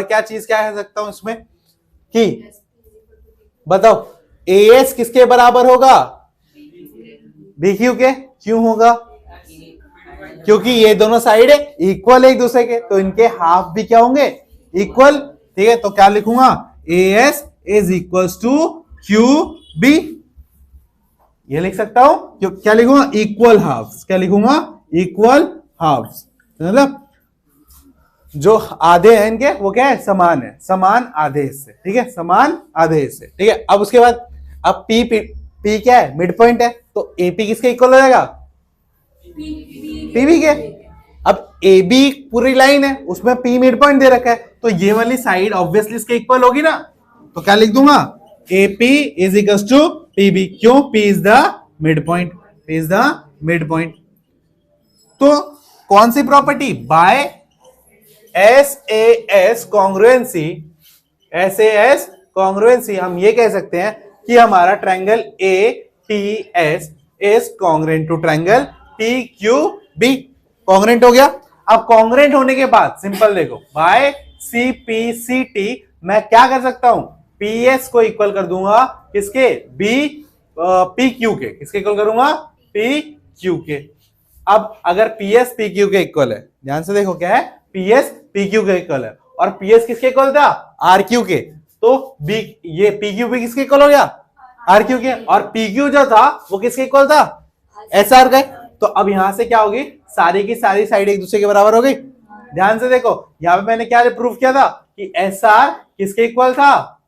Speaker 1: क्या चीज क्या कह सकता हूं इसमें कि बताओ, ए एस किसके बराबर होगा, बी क्यू के। क्यों होगा, क्योंकि ये दोनों साइड इक्वल है एक दूसरे के, तो इनके हाफ भी क्या होंगे, इक्वल। ठीक है, तो क्या लिखूंगा, A S is equal to Q B, ये लिख सकता हूं। क्या लिखूंगा, इक्वल हाफ्स, क्या लिखूंगा, इक्वल हाफ्स, मतलब जो आधे हैं इनके वो क्या है, समान है, समान आधे हिस्से। ठीक है, समान आधे हिस्से। ठीक है, अब उसके बाद अब पी क्या है, मिड पॉइंट है, तो एपी किसके इक्वल हो जाएगा, पीबी के। अब ए बी पूरी लाइन है, उसमें पी मिड पॉइंट दे रखा है, तो ये वाली साइड ऑब्वियसली इसके इक्वल होगी ना। तो क्या लिख दूंगा, AP is equal to PB. क्यों, P is the mid point, P is the mid point. तो कौन सी property, by SAS congruency, SAS congruency हम ये कह सकते हैं कि हमारा triangle APS is congruent to triangle PQB। Congruent हो गया। अब कॉन्ग्रुएंट होने के बाद सिंपल देखो, बाय CPCT मैं क्या कर सकता हूं, PS को इक्वल कर दूंगा किसके, PQ के, किसके इक्वल करूंगा, PQ के। अब अगर PS PQ के इक्वल है, ध्यान से देखो क्या है, PS PQ के इक्वल है, और PS किसके इक्वल था, RQ के, तो ये PQ भी किसके इक्वल हो गया, RQ के, और PQ जो था वो किसके इक्वल था, SR का। तो अब यहां से क्या होगी, सारी की सारी साइड एक दूसरे के बराबर हो गई। ध्यान से देखो, यहां पे मैंने क्या प्रूफ किया था कि SR किसके इक्वल था,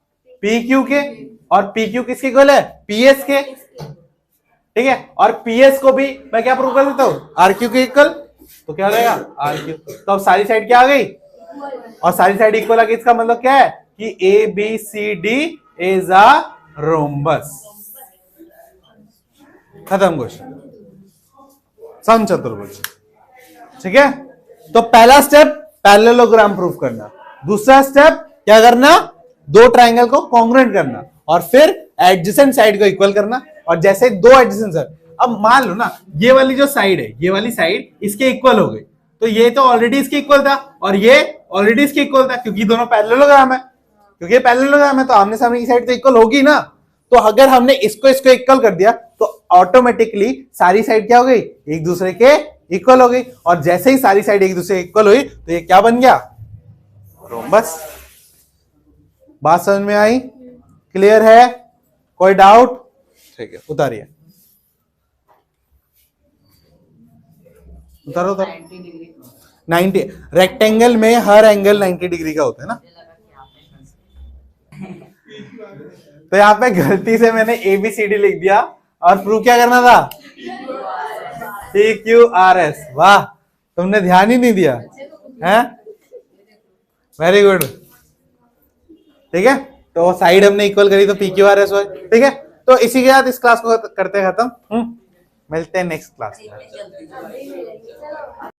Speaker 1: PQ के, और PQ किसके इक्वल है, PS के। ठीक है, और PS को भी मैं क्या प्रूव कर देता हूं, RQ के इक्वल, तो क्या हो जाएगा, RQ। तो अब सारी साइड क्या आ गई, और सारी साइड इक्वल आ गई, इसका मतलब क्या है कि ABCD इज अ रोम्बस। खत्म क्वेश्चन, सम चतुर्भुज। ठीक है, तो पहला स्टेप पैरेललोग्राम प्रूफ करना, दूसरा स्टेप क्या करना, दो ट्रायंगल को कॉन्ग्रुएंट करना, और फिर एडजेसेंट साइड को इक्वल करना। और जैसे दो एडजेसेंट साइड, अब मान लो ना ये वाली जो साइड है, ये वाली साइड इसके इक्वल हो गई, तो ये तो ऑलरेडी इसके इक्वल था और ये ऑलरेडी इसके इक्वल था, क्योंकि दोनों पैरेललोग्राम है, क्योंकि पैरेललोग्राम है तो आमने सामने की साइड तो इक्वल होगी ना। तो अगर हमने इसको इक्वल कर दिया तो ऑटोमेटिकली सारी साइड क्या हो गई, एक दूसरे के इक्वल हो गई, और जैसे ही सारी साइड एक दूसरे के इक्वल हुई तो ये क्या बन गया, रोम्बस। बात समझ में आई, क्लियर है, कोई डाउट? ठीक है, उतारिए, उतारो उतारो। 90 रेक्टेंगल में हर एंगल 90 डिग्री का होता है ना। तो यहाँ पे गलती से मैंने ABCD लिख दिया और प्रूव क्या करना था, PQRS। वाह, तुमने ध्यान ही नहीं दिया है, वेरी गुड। ठीक है, तो साइड हमने इक्वल करी तो PQRS हुआ। ठीक है, तो इसी के साथ इस क्लास को करते खत्म। मिलते हैं नेक्स्ट क्लास में।